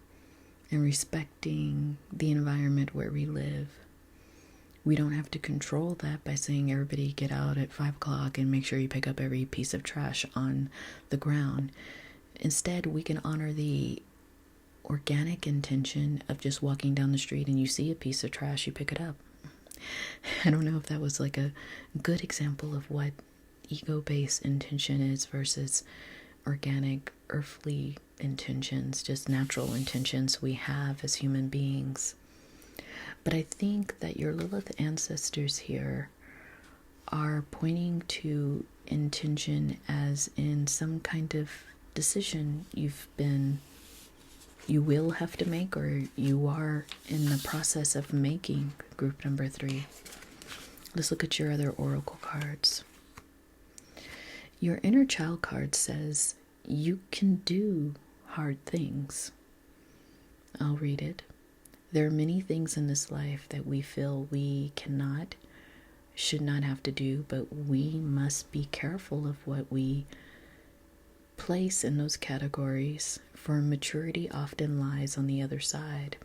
and respecting the environment where we live. We don't have to control that by saying everybody get out at 5 o'clock and make sure you pick up every piece of trash on the ground. Instead, we can honor the organic intention of just walking down the street and you see a piece of trash, you pick it up. I don't know if that was like a good example of what ego-based intention is versus organic, earthly intentions, just natural intentions we have as human beings. But I think that your Lilith ancestors here are pointing to intention as in some kind of decision you will have to make, or you are in the process of making, group number 3. Let's look at your other oracle cards. Your inner child card says, you can do hard things. I'll read it. There are many things in this life that we feel we cannot, should not have to do, but we must be careful of what we place in those categories, for maturity often lies on the other side.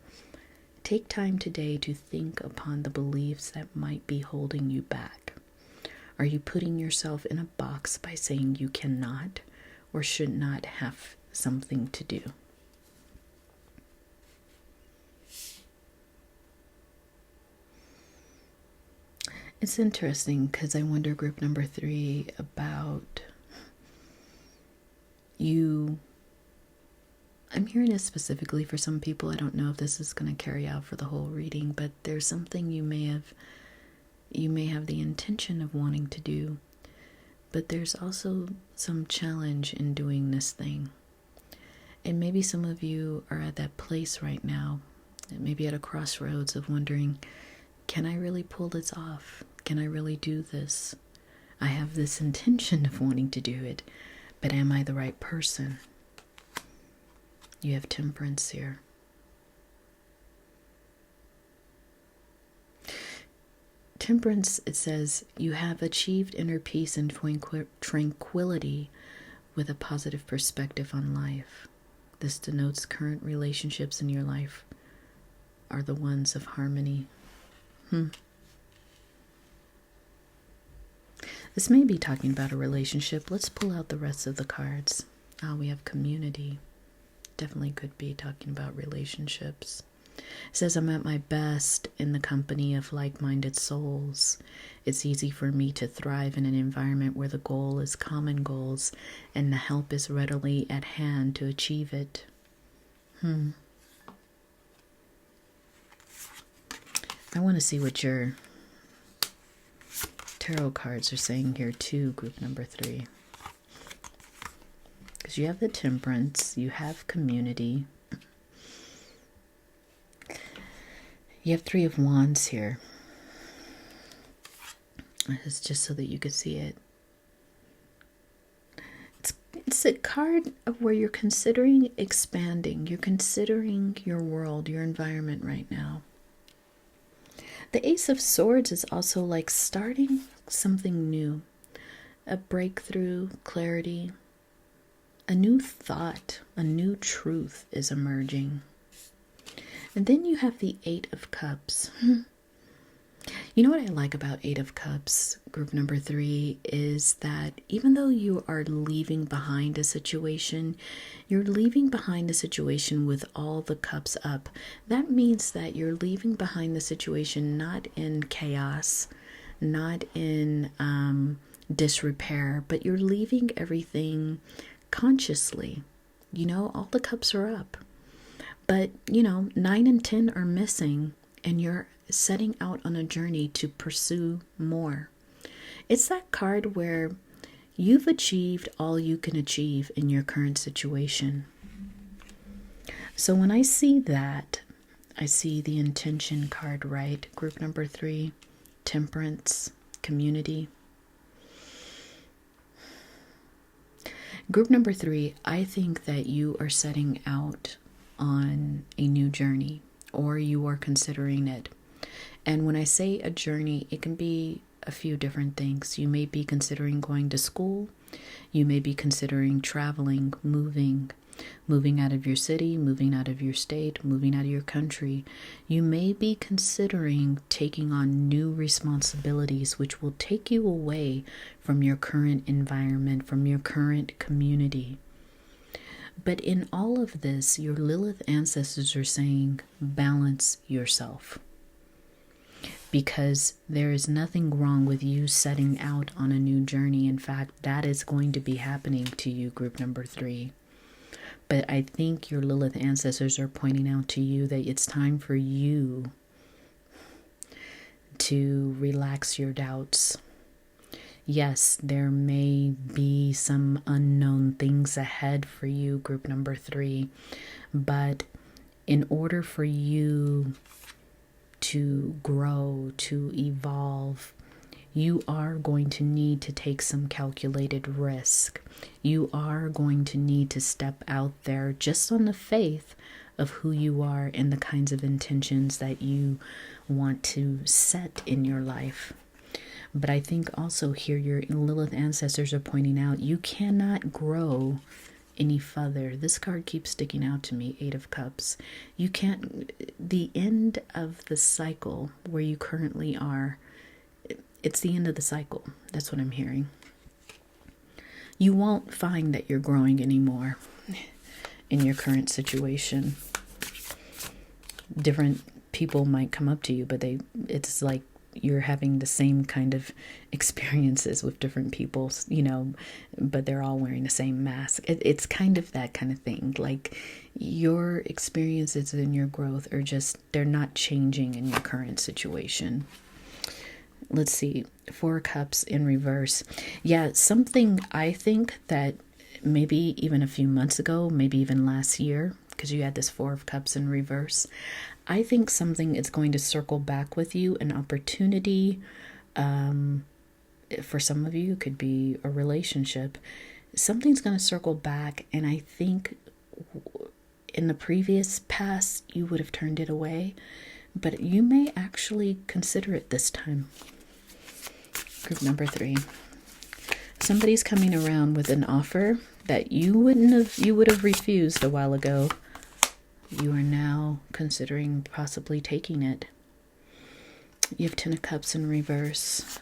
Take time today to think upon the beliefs that might be holding you back. Are you putting yourself in a box by saying you cannot or should not have something to do? It's interesting because I wonder, group number 3, about you. I'm hearing this specifically for some people. I don't know if this is going to carry out for the whole reading, but there's something you may have the intention of wanting to do, but there's also some challenge in doing this thing. And maybe some of you are at that place right now, maybe at a crossroads of wondering, can I really pull this off? Can I really do this? I have this intention of wanting to do it, but am I the right person? You have Temperance here. Temperance, it says, you have achieved inner peace and tranquility with a positive perspective on life. This denotes current relationships in your life are the ones of harmony. This may be talking about a relationship. Let's pull out the rest of the cards. We have community. Definitely could be talking about relationships. It says, I'm at my best in the company of like-minded souls. It's easy for me to thrive in an environment where the goal is common goals and the help is readily at hand to achieve it. I want to see what your tarot cards are saying here too, group number 3. Because you have the Temperance, you have community. You have 3 of Wands here. It's just so that you could see it. It's a card of where you're considering expanding. You're considering your world, your environment right now. The Ace of Swords is also like starting something new. A breakthrough, clarity, a new thought, a new truth is emerging. And then you have the 8 of Cups. You know what I like about 8 of Cups, group number 3, is that even though you are leaving behind a situation, you're leaving behind the situation with all the cups up. That means that you're leaving behind the situation not in chaos, not in disrepair, but you're leaving everything consciously. You know, all the cups are up. But, you know, 9 and 10 are missing, and you're setting out on a journey to pursue more. It's that card where you've achieved all you can achieve in your current situation. So when I see that, I see the intention card, right? Group number 3, Temperance, community. Group number 3, I think that you are setting out on a new journey, or you are considering it. And when I say a journey, it can be a few different things. You may be considering going to school. You may be considering traveling, moving out of your city, moving out of your state, moving out of your country. You may be considering taking on new responsibilities, which will take you away from your current environment, from your current community. But in all of this, your Lilith ancestors are saying, balance yourself. Because there is nothing wrong with you setting out on a new journey. In fact, that is going to be happening to you, group number 3. But I think your Lilith ancestors are pointing out to you that it's time for you to relax your doubts. Yes, there may be some unknown things ahead for you, group number 3. But in order for you to grow, to evolve, you are going to need to take some calculated risk. You are going to need to step out there just on the faith of who you are and the kinds of intentions that you want to set in your life. But I think also here your Lilith ancestors are pointing out you cannot grow any further. This card keeps sticking out to me, 8 of Cups. You can't, the end of the cycle where you currently are, it's the end of the cycle. That's what I'm hearing. You won't find that you're growing anymore in your current situation. Different people might come up to you, but it's like you're having the same kind of experiences with different people, you know, but they're all wearing the same mask. It's kind of that kind of thing. Like, your experiences and your growth are just, they're not changing in your current situation. Let's see, 4 of Cups in reverse. Yeah, something I think that maybe even a few months ago, maybe even last year, because you had this 4 of Cups in reverse, I think something is going to circle back with you, an opportunity. For some of you, it could be a relationship. Something's going to circle back, and I think in the previous past, you would have turned it away, but you may actually consider it this time. Group number 3. Somebody's coming around with an offer that you would have refused a while ago. You are now considering possibly taking it. You have 10 of Cups in reverse.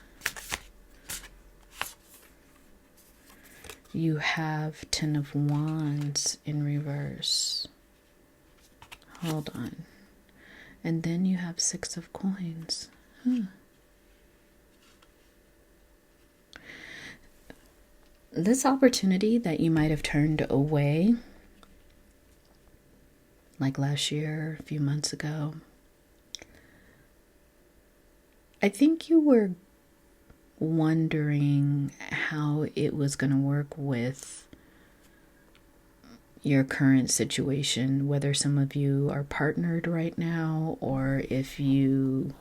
You have 10 of Wands in reverse. Hold on. And then you have 6 of Coins. This opportunity that you might have turned away, like last year, a few months ago, I think you were wondering how it was going to work with your current situation, whether some of you are partnered right now or if you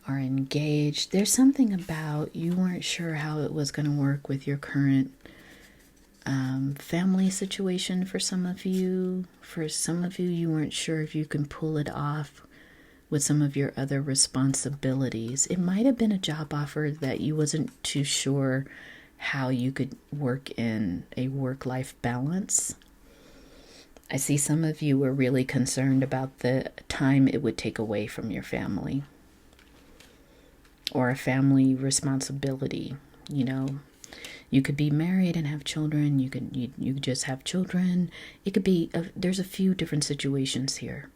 are engaged. There's something about you weren't sure how it was going to work with your current family situation. For some of you, you weren't sure if you can pull it off with some of your other responsibilities. It might have been a job offer that you wasn't too sure how you could work in a work-life balance. I see some of you were really concerned about the time it would take away from your family or a family responsibility. You know, you could be married and have children. You could just have children. It could be, there's a few different situations here.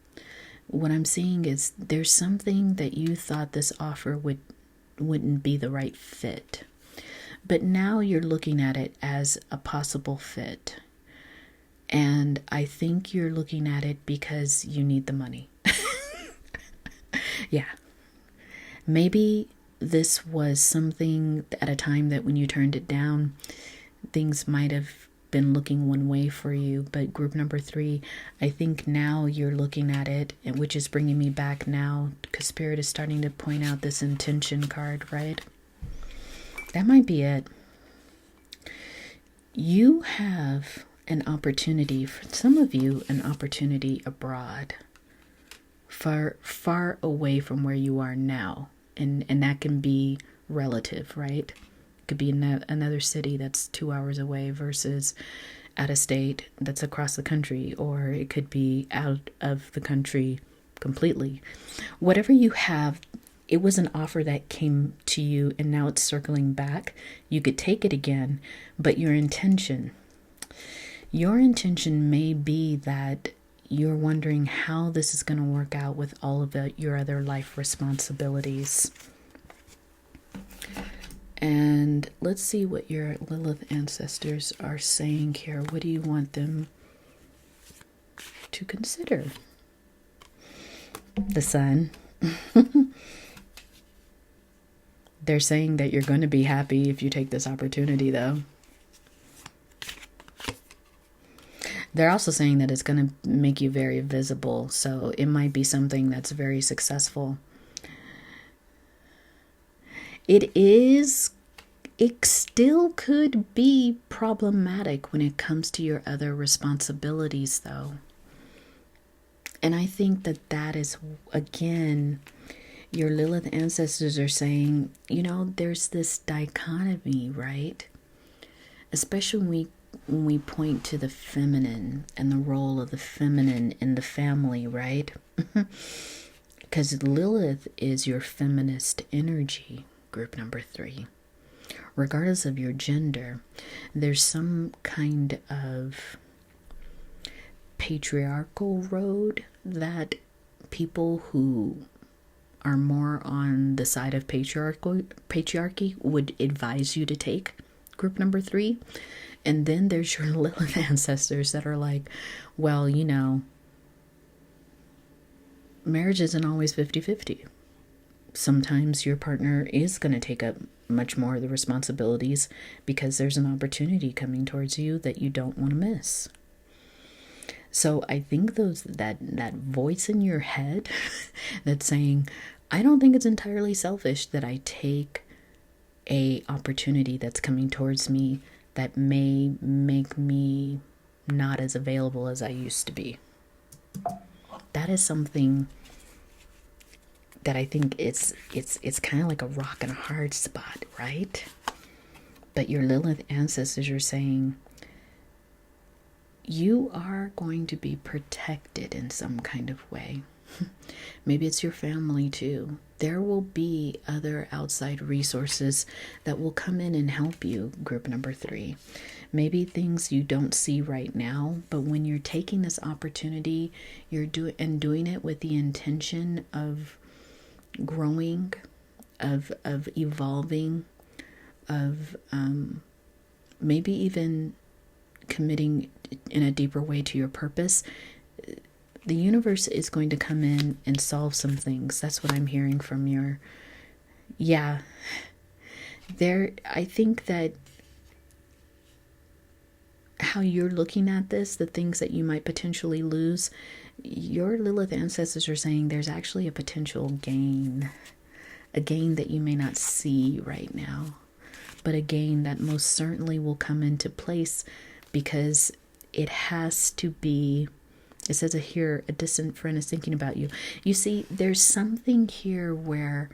What I'm seeing is there's something that you thought this offer wouldn't be the right fit. But now you're looking at it as a possible fit. And I think you're looking at it because you need the money. Yeah. Maybe this was something at a time that when you turned it down, things might have been looking one way for you. But group number 3, I think now you're looking at it, and which is bringing me back now, because Spirit is starting to point out this intention card, right? That might be it. You have an opportunity, for some of you, an opportunity abroad, far away from where you are now. And that can be relative, right? It could be in another city that's 2 hours away versus out of state that's across the country, or it could be out of the country completely. Whatever you have, it was an offer that came to you and now it's circling back. You could take it again, but your intention may be that you're wondering how this is going to work out with all of your other life responsibilities. And let's see what your Lilith ancestors are saying here. What do you want them to consider? The Sun. They're saying that you're going to be happy if you take this opportunity, though. They're also saying that it's going to make you very visible. So it might be something that's very successful. It still could be problematic when it comes to your other responsibilities, though. And I think that is, again, your Lilith ancestors are saying, you know, there's this dichotomy, right? Especially when we point to the feminine and the role of the feminine in the family, right? Because Lilith is your feminist energy, group number 3. Regardless of your gender, there's some kind of patriarchal road that people who are more on the side of patriarchy would advise you to take group number 3. And then there's your Lilith ancestors that are like, well, you know, marriage isn't always 50-50. Sometimes your partner is going to take up much more of the responsibilities because there's an opportunity coming towards you that you don't want to miss. So I think that voice in your head that's saying, I don't think it's entirely selfish that I take a opportunity that's coming towards me that may make me not as available as I used to be. That is something that I think it's kind of like a rock and a hard spot, right? But your Lilith ancestors are saying you are going to be protected in some kind of way. Maybe it's your family too. There will be other outside resources that will come in and help you, group number 3. Maybe things you don't see right now, but when you're taking this opportunity, you're doing it with the intention of growing, of evolving, of maybe even committing in a deeper way to your purpose. The universe is going to come in and solve some things. That's what I'm hearing from your, I think that how you're looking at this, the things that you might potentially lose, your Lilith ancestors are saying there's actually a potential gain, a gain that you may not see right now, but a gain that most certainly will come into place because it has to be. It says here, a distant friend is thinking about you. You see, there's something here where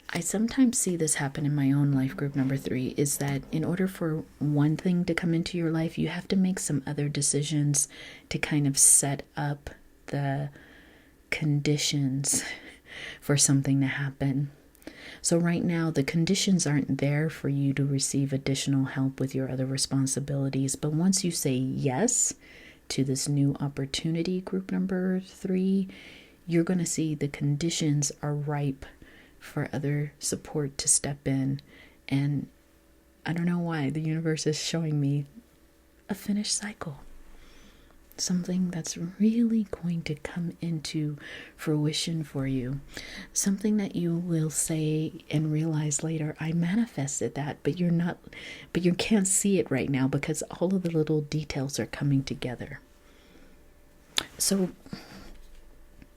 I sometimes see this happen in my own life, group number 3, is that in order for one thing to come into your life, you have to make some other decisions to kind of set up the conditions for something to happen. So right now, the conditions aren't there for you to receive additional help with your other responsibilities. But once you say yes to this new opportunity, group number 3, you're going to see the conditions are ripe for other support to step in. And I don't know why the universe is showing me a finished cycle, something that's really going to come into fruition for you, something that you will say and realize later, I manifested that, but you can't see it right now because all of the little details are coming together. So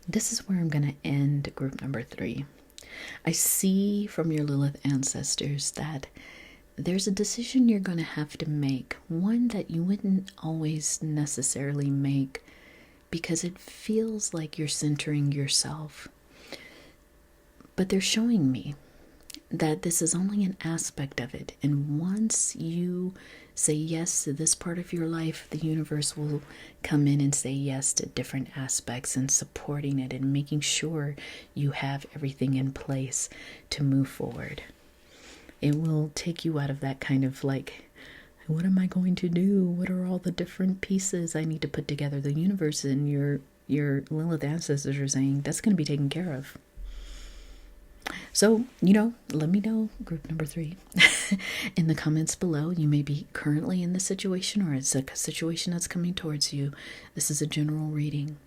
this is where I'm going to end group number 3. I see from your Lilith ancestors that there's a decision you're going to have to make, one that you wouldn't always necessarily make because it feels like you're centering yourself. But they're showing me that this is only an aspect of it. And once you say yes to this part of your life, the universe will come in and say yes to different aspects and supporting it and making sure you have everything in place to move forward. It will take you out of that kind of like, what am I going to do? What are all the different pieces I need to put together? The universe and your Lilith ancestors are saying that's going to be taken care of. So, let me know, group number 3, in the comments below. You may be currently in this situation or it's a situation that's coming towards you. This is a general reading.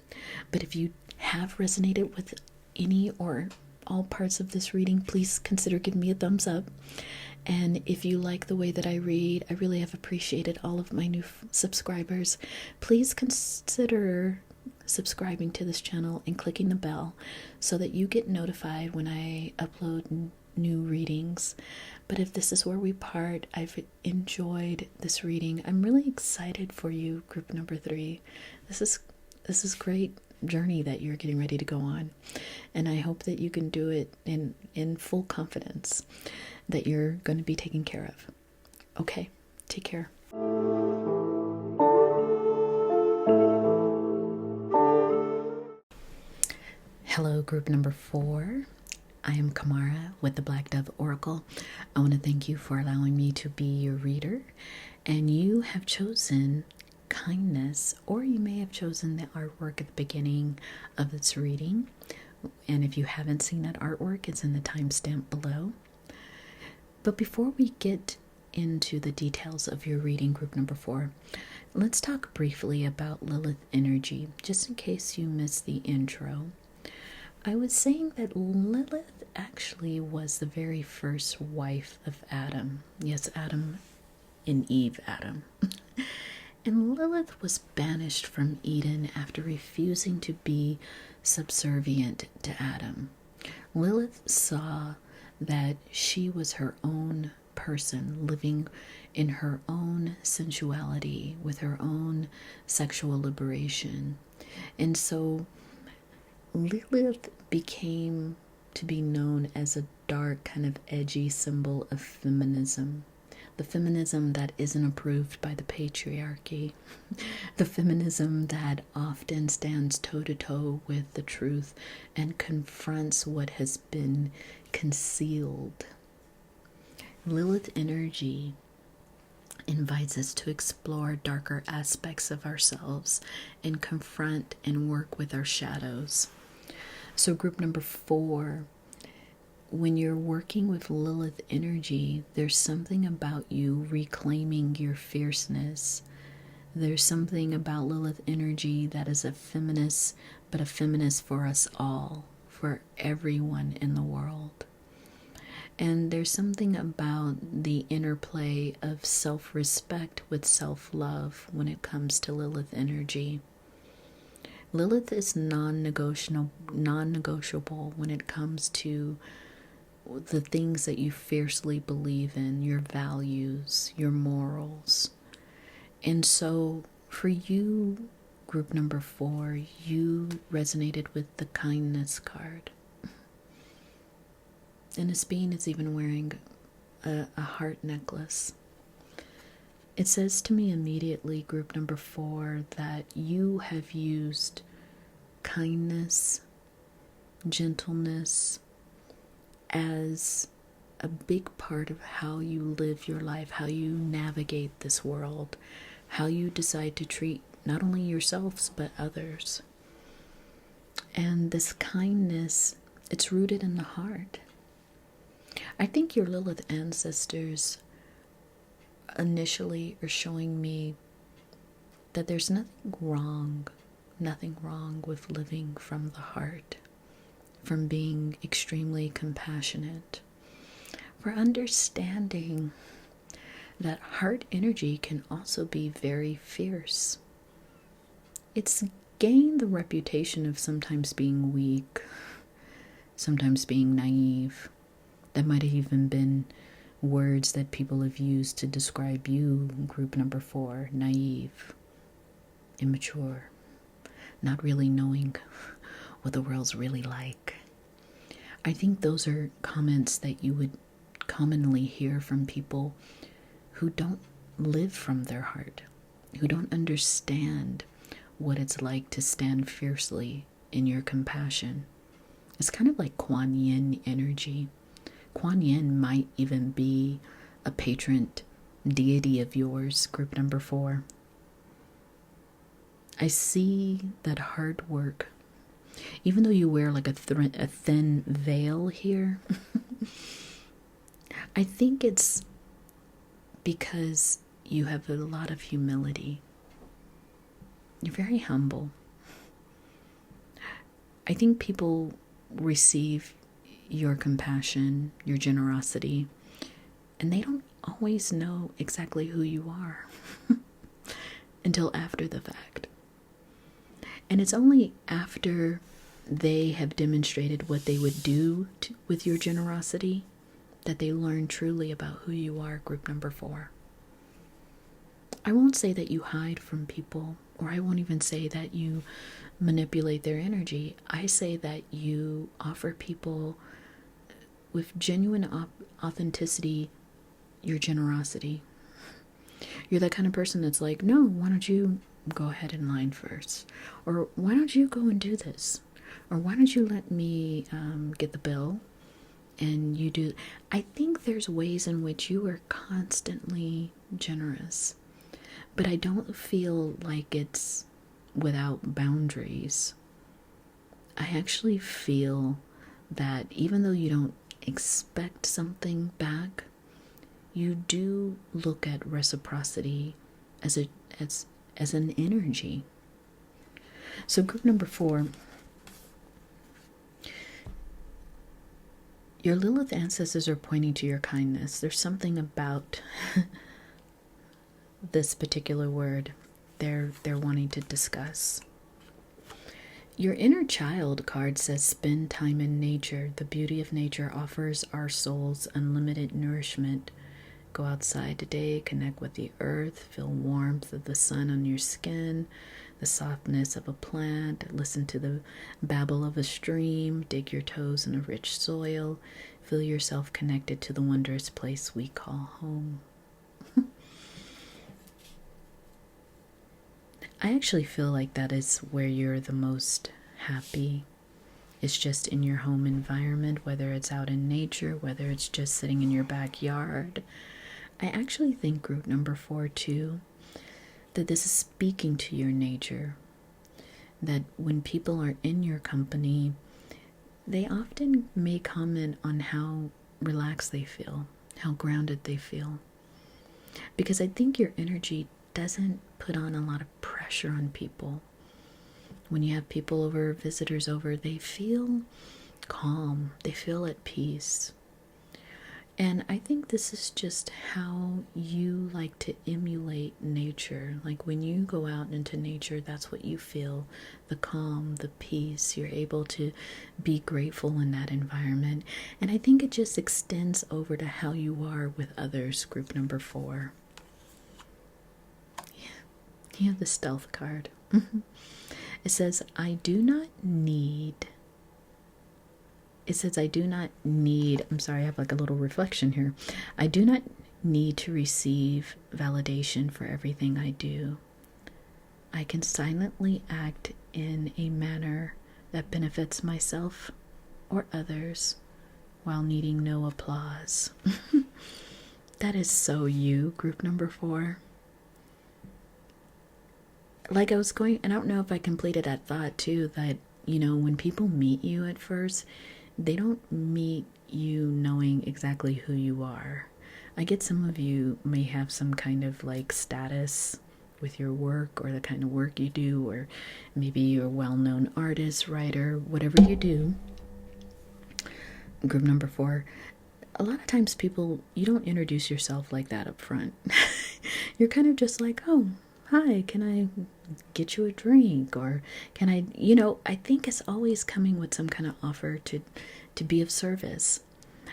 But if you have resonated with any or all parts of this reading, please consider giving me a thumbs up. And if you like the way that I read, I really have appreciated all of my new subscribers. Please consider subscribing to this channel and clicking the bell so that you get notified when I upload new readings. But if this is where we part, I've enjoyed this reading. I'm really excited for you, group number 3. This is great journey that you're getting ready to go on, and I hope that you can do it in full confidence that you're going to be taken care of. Okay, take care. Hello, group number 4. I am Kamara with the Black Dove Oracle. I want to thank you for allowing me to be your reader. And you have chosen kindness, or you may have chosen the artwork at the beginning of this reading, And if you haven't seen that artwork, it's in the timestamp below. But before we get into the details of your reading, group number 4, let's talk briefly about Lilith Energy, just in case you missed the intro. I was saying that Lilith actually was the very first wife of Adam. Yes, Adam and Eve, Adam. And Lilith was banished from Eden after refusing to be subservient to Adam. Lilith saw that she was her own person, living in her own sensuality, with her own sexual liberation. And so Lilith became to be known as a dark, kind of edgy symbol of feminism. The feminism that isn't approved by the patriarchy. The feminism that often stands toe-to-toe with the truth and confronts what has been concealed. Lilith Energy invites us to explore darker aspects of ourselves and confront and work with our shadows. So group number 4, when you're working with Lilith Energy, there's something about you reclaiming your fierceness. There's something about Lilith Energy that is a feminist, but a feminist for us all, for everyone in the world. And there's something about the interplay of self-respect with self-love when it comes to Lilith Energy. Lilith is non-negotiable when it comes to the things that you fiercely believe in, your values, your morals. And so for you, group number 4, you resonated with the kindness card. And this being is even wearing a heart necklace. It says to me immediately, group number 4, that you have used kindness, gentleness, as a big part of how you live your life, how you navigate this world, how you decide to treat not only yourselves but others. And this kindness, it's rooted in the heart. I think your Lilith Ancestors initially are showing me that there's nothing wrong with living from the heart, from being extremely compassionate, for understanding that heart energy can also be very fierce. It's gained the reputation of sometimes being weak, sometimes being naive. That might have even been words that people have used to describe you, group number 4, naive, immature, not really knowing what the world's really like. I think those are comments that you would commonly hear from people who don't live from their heart, who don't understand what it's like to stand fiercely in your compassion. It's kind of like Kuan Yin energy. Kuan Yin might even be a patron deity of yours, group number 4. I see that hard work, even though you wear like a thin veil here, I think it's because you have a lot of humility. You're very humble. I think people receive your compassion, your generosity, and they don't always know exactly who you are until after the fact. And it's only after they have demonstrated what they would do with your generosity that they learn truly about who you are, group number 4. I won't say that you hide from people, or I won't even say that you manipulate their energy. I say that you offer people with genuine authenticity your generosity. You're that kind of person that's like, no, why don't you go ahead in line first? Or why don't you go and do this? Or why don't you let me get the bill and you do? I think there's ways in which you are constantly generous, but I don't feel like it's without boundaries. I actually feel that even though you don't expect something back, you do look at reciprocity as an energy. So group number 4, your Lilith ancestors are pointing to your kindness. There's something about this particular word they're wanting to discuss. Your inner child card says spend time in nature. The beauty of nature offers our souls unlimited nourishment. Go outside today, connect with the earth, feel warmth of the sun on your skin, the softness of a plant, listen to the babble of a stream, dig your toes in a rich soil, feel yourself connected to the wondrous place we call home. I actually feel like that is where you're the most happy. It's just in your home environment, whether it's out in nature, whether it's just sitting in your backyard. I actually think group number 4 too, that this is speaking to your nature. That when people are in your company, they often may comment on how relaxed they feel, how grounded they feel. Because I think your energy doesn't put on a lot of pressure on people. When you have people over, visitors over, they feel calm, they feel at peace. And I think this is just how you like to emulate nature. Like when you go out into nature, that's what you feel, the calm, the peace. You're able to be grateful in that environment. And I think it just extends over to how you are with others, group number 4. You have the stealth card. It says, I do not need, I'm sorry, I have like a little reflection here. I do not need to receive validation for everything I do. I can silently act in a manner that benefits myself or others while needing no applause. That is so you, group number 4. Like I was going, and I don't know if I completed that thought too, that, you know, when people meet you at first, they don't meet you knowing exactly who you are. I get some of you may have some kind of like status with your work or the kind of work you do, or maybe you're a well-known artist, writer, whatever you do. Group number 4, a lot of times people, you don't introduce yourself like that up front. You're kind of just like, oh, hi, can I get you a drink? Or can I, you know, I think it's always coming with some kind of offer to be of service.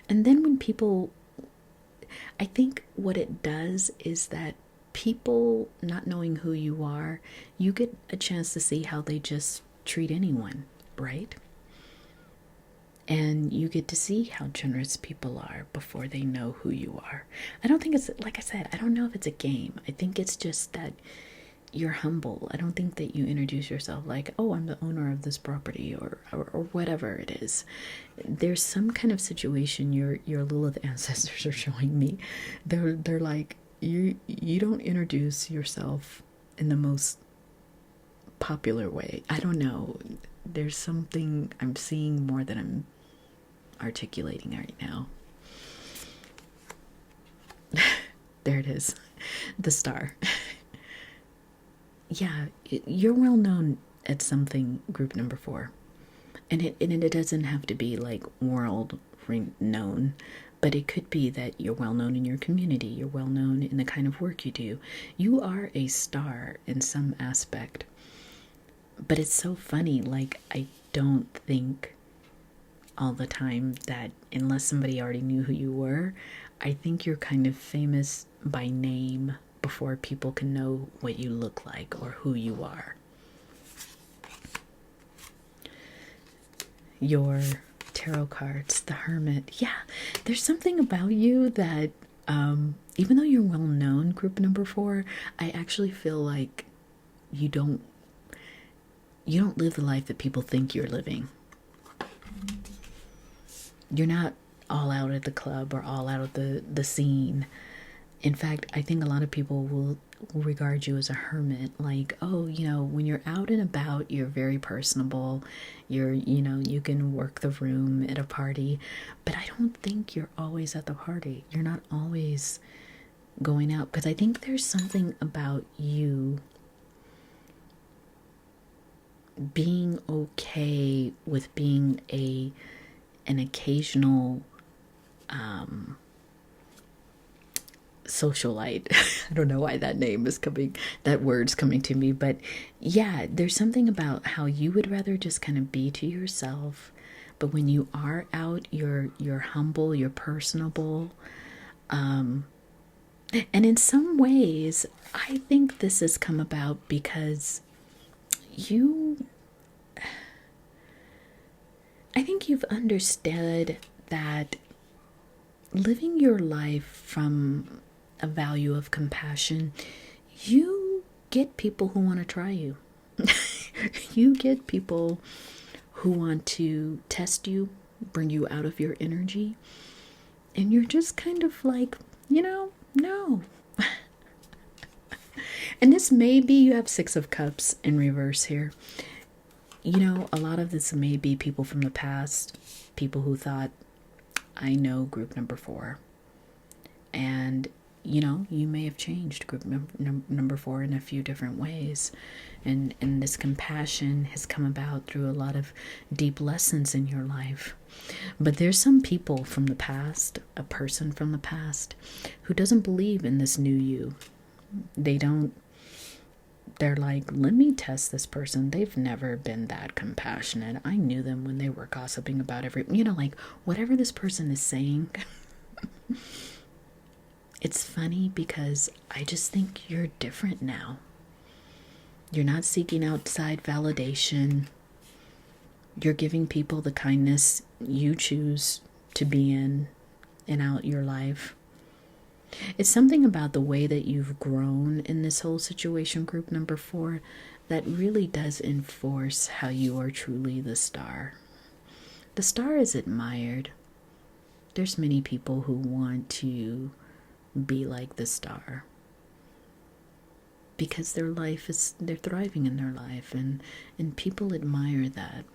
And then when people, I think what it does is that people not knowing who you are, you get a chance to see how they just treat anyone, right? And you get to see how generous people are before they know who you are. I don't think it's, like I said, I don't know if it's a game. I think it's just that you're humble. I don't think that you introduce yourself like, oh, I'm the owner of this property or whatever it is. There's some kind of situation your Lilith ancestors are showing me. They're like, you don't introduce yourself in the most popular way. I don't know. There's something I'm seeing more than I'm articulating right now. There it is. The star. Yeah, you're well known at something, group number 4. And it doesn't have to be like world known, but it could be that you're well known in your community, you're well known in the kind of work you do. You are a star in some aspect. But it's so funny, like I don't think all the time that unless somebody already knew who you were, I think you're kind of famous by name before people can know what you look like or who you are. Your tarot cards, the Hermit. Yeah, there's something about you that even though you're well known, group number 4, I actually feel like you don't live the life that people think you're living. You're not all out at the club or all out at the scene. In fact, I think a lot of people will regard you as a hermit. Like, oh, you know, when you're out and about, you're very personable. You're, you know, you can work the room at a party. But I don't think you're always at the party. You're not always going out. Because I think there's something about you being okay with being an occasional socialite. I don't know why that word's coming to me, but yeah, there's something about how you would rather just kind of be to yourself, but when you are out, you're humble, you're personable, and in some ways, I think this has come about because I think you've understood that living your life from a value of compassion, you get people who want to try you. You get people who want to test you, bring you out of your energy, and you're just kind of like, you know, no. And this may be, you have Six of Cups in reverse here. You know, a lot of this may be people from the past, people who thought, I know group number 4. And, you know, you may have changed group number 4 in a few different ways. And this compassion has come about through a lot of deep lessons in your life. But there's some people from the past, a person from the past, who doesn't believe in this new you. They're like, let me test this person. They've never been that compassionate. I knew them when they were gossiping about like whatever this person is saying. It's funny because I just think you're different now. You're not seeking outside validation. You're giving people the kindness you choose to be in and out your life. It's something about the way that you've grown in this whole situation, group number 4, that really does enforce how you are truly the star. The star is admired. There's many people who want to be like the star because they're thriving in their life, and people admire that.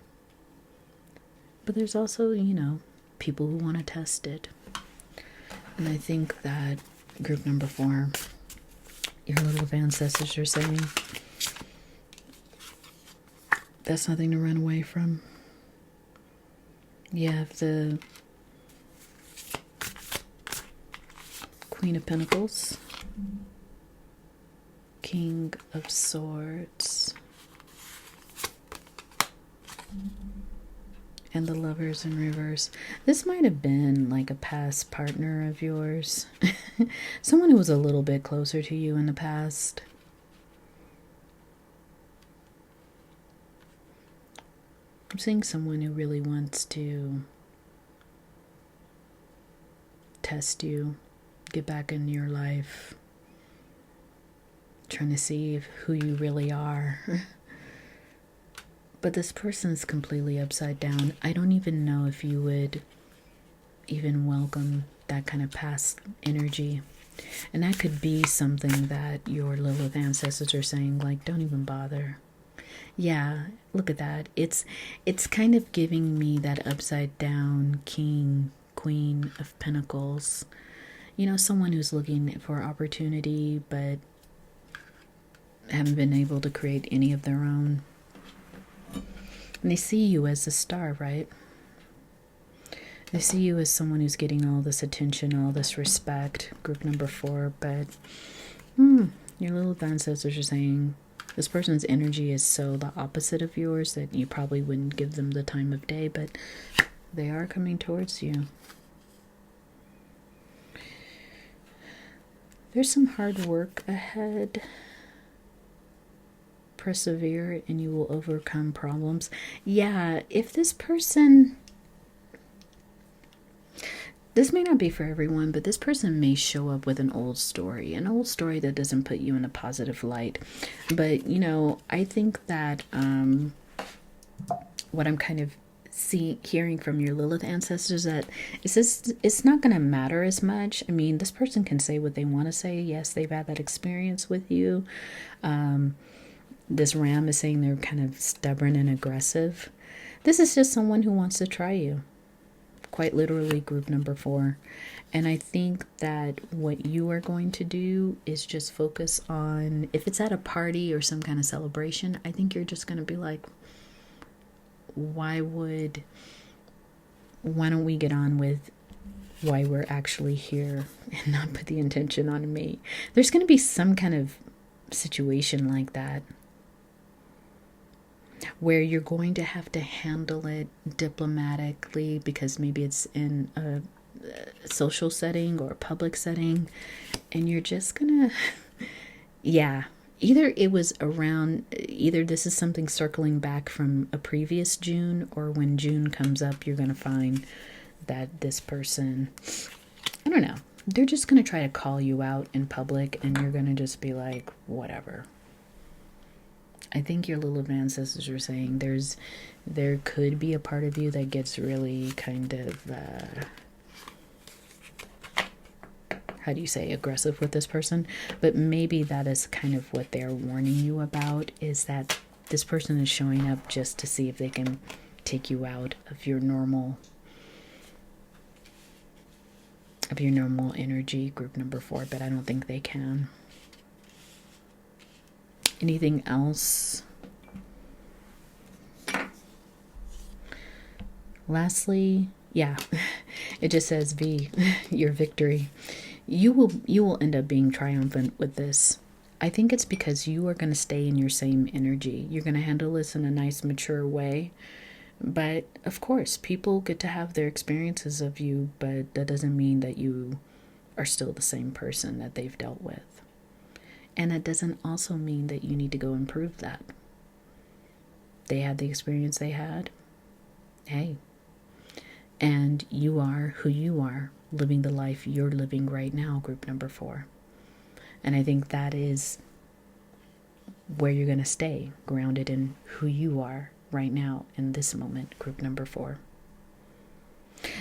But there's also, people who want to test it. And I think that group number 4, your Lilith Ancestors are saying, that's nothing to run away from. You have the Queen of Pentacles, King of Swords, and the Lovers in reverse. This might have been like a past partner of yours. Someone who was a little bit closer to you in the past. I'm seeing someone who really wants to test you, get back in your life, trying to see who you really are. But this person's completely upside down. I don't even know if you would even welcome that kind of past energy. And that could be something that your Lilith Ancestors are saying, like, don't even bother. Yeah, look at that. It's kind of giving me that upside down King, Queen of Pentacles. Someone who's looking for opportunity but haven't been able to create any of their own. And they see you as a star, right? They see you as someone who's getting all this attention, all this respect, group number 4, but your Lilith Ancestors are saying this person's energy is so the opposite of yours that you probably wouldn't give them the time of day, but they are coming towards you. There's some hard work ahead. Persevere and you will overcome problems. Yeah, if this person, this may not be for everyone, but this person may show up with an old story that doesn't put you in a positive light. But, I think that what I'm kind of hearing from your Lilith ancestors that it's not going to matter as much. I mean, this person can say what they want to say. Yes, they've had that experience with you. This ram is saying they're kind of stubborn and aggressive. This is just someone who wants to try you. Quite literally, group number 4. And I think that what you are going to do is just focus on, if it's at a party or some kind of celebration, I think you're just going to be like, why don't we get on with why we're actually here and not put the intention on me? There's going to be some kind of situation like that where you're going to have to handle it diplomatically, because maybe it's in a social setting or a public setting, and you're just gonna either this is something circling back from a previous June, or when June comes up, you're gonna find that this person, I don't know, they're just gonna try to call you out in public, and you're gonna just be like, whatever. I think your Lilith ancestors are saying there could be a part of you that gets really kind of how do you say, aggressive with this person, but maybe that is kind of what they're warning you about, is that this person is showing up just to see if they can take you out of your normal energy, group number 4, but I don't think they can. Anything else? Lastly, it just says V, your victory. You will end up being triumphant with this. I think it's because you are going to stay in your same energy. You're going to handle this in a nice, mature way. But of course, people get to have their experiences of you, but that doesn't mean that you are still the same person that they've dealt with. And that doesn't also mean that you need to go improve that. They had the experience they had. Hey. And you are who you are, living the life you're living right now, group number 4. And I think that is where you're going to stay, grounded in who you are right now in this moment, group number 4.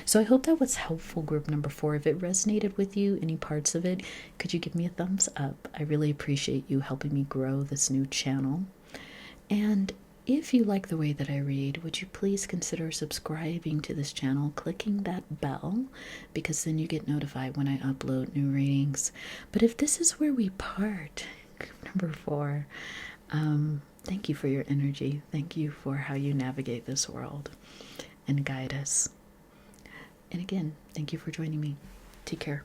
So I hope that was helpful, group number 4. If it resonated with you, any parts of it, could you give me a thumbs up? I really appreciate you helping me grow this new channel. And if you like the way that I read, would you please consider subscribing to this channel, clicking that bell, because then you get notified when I upload new readings. But if this is where we part, group number 4, thank you for your energy. Thank you for how you navigate this world and guide us. And again, thank you for joining me. Take care.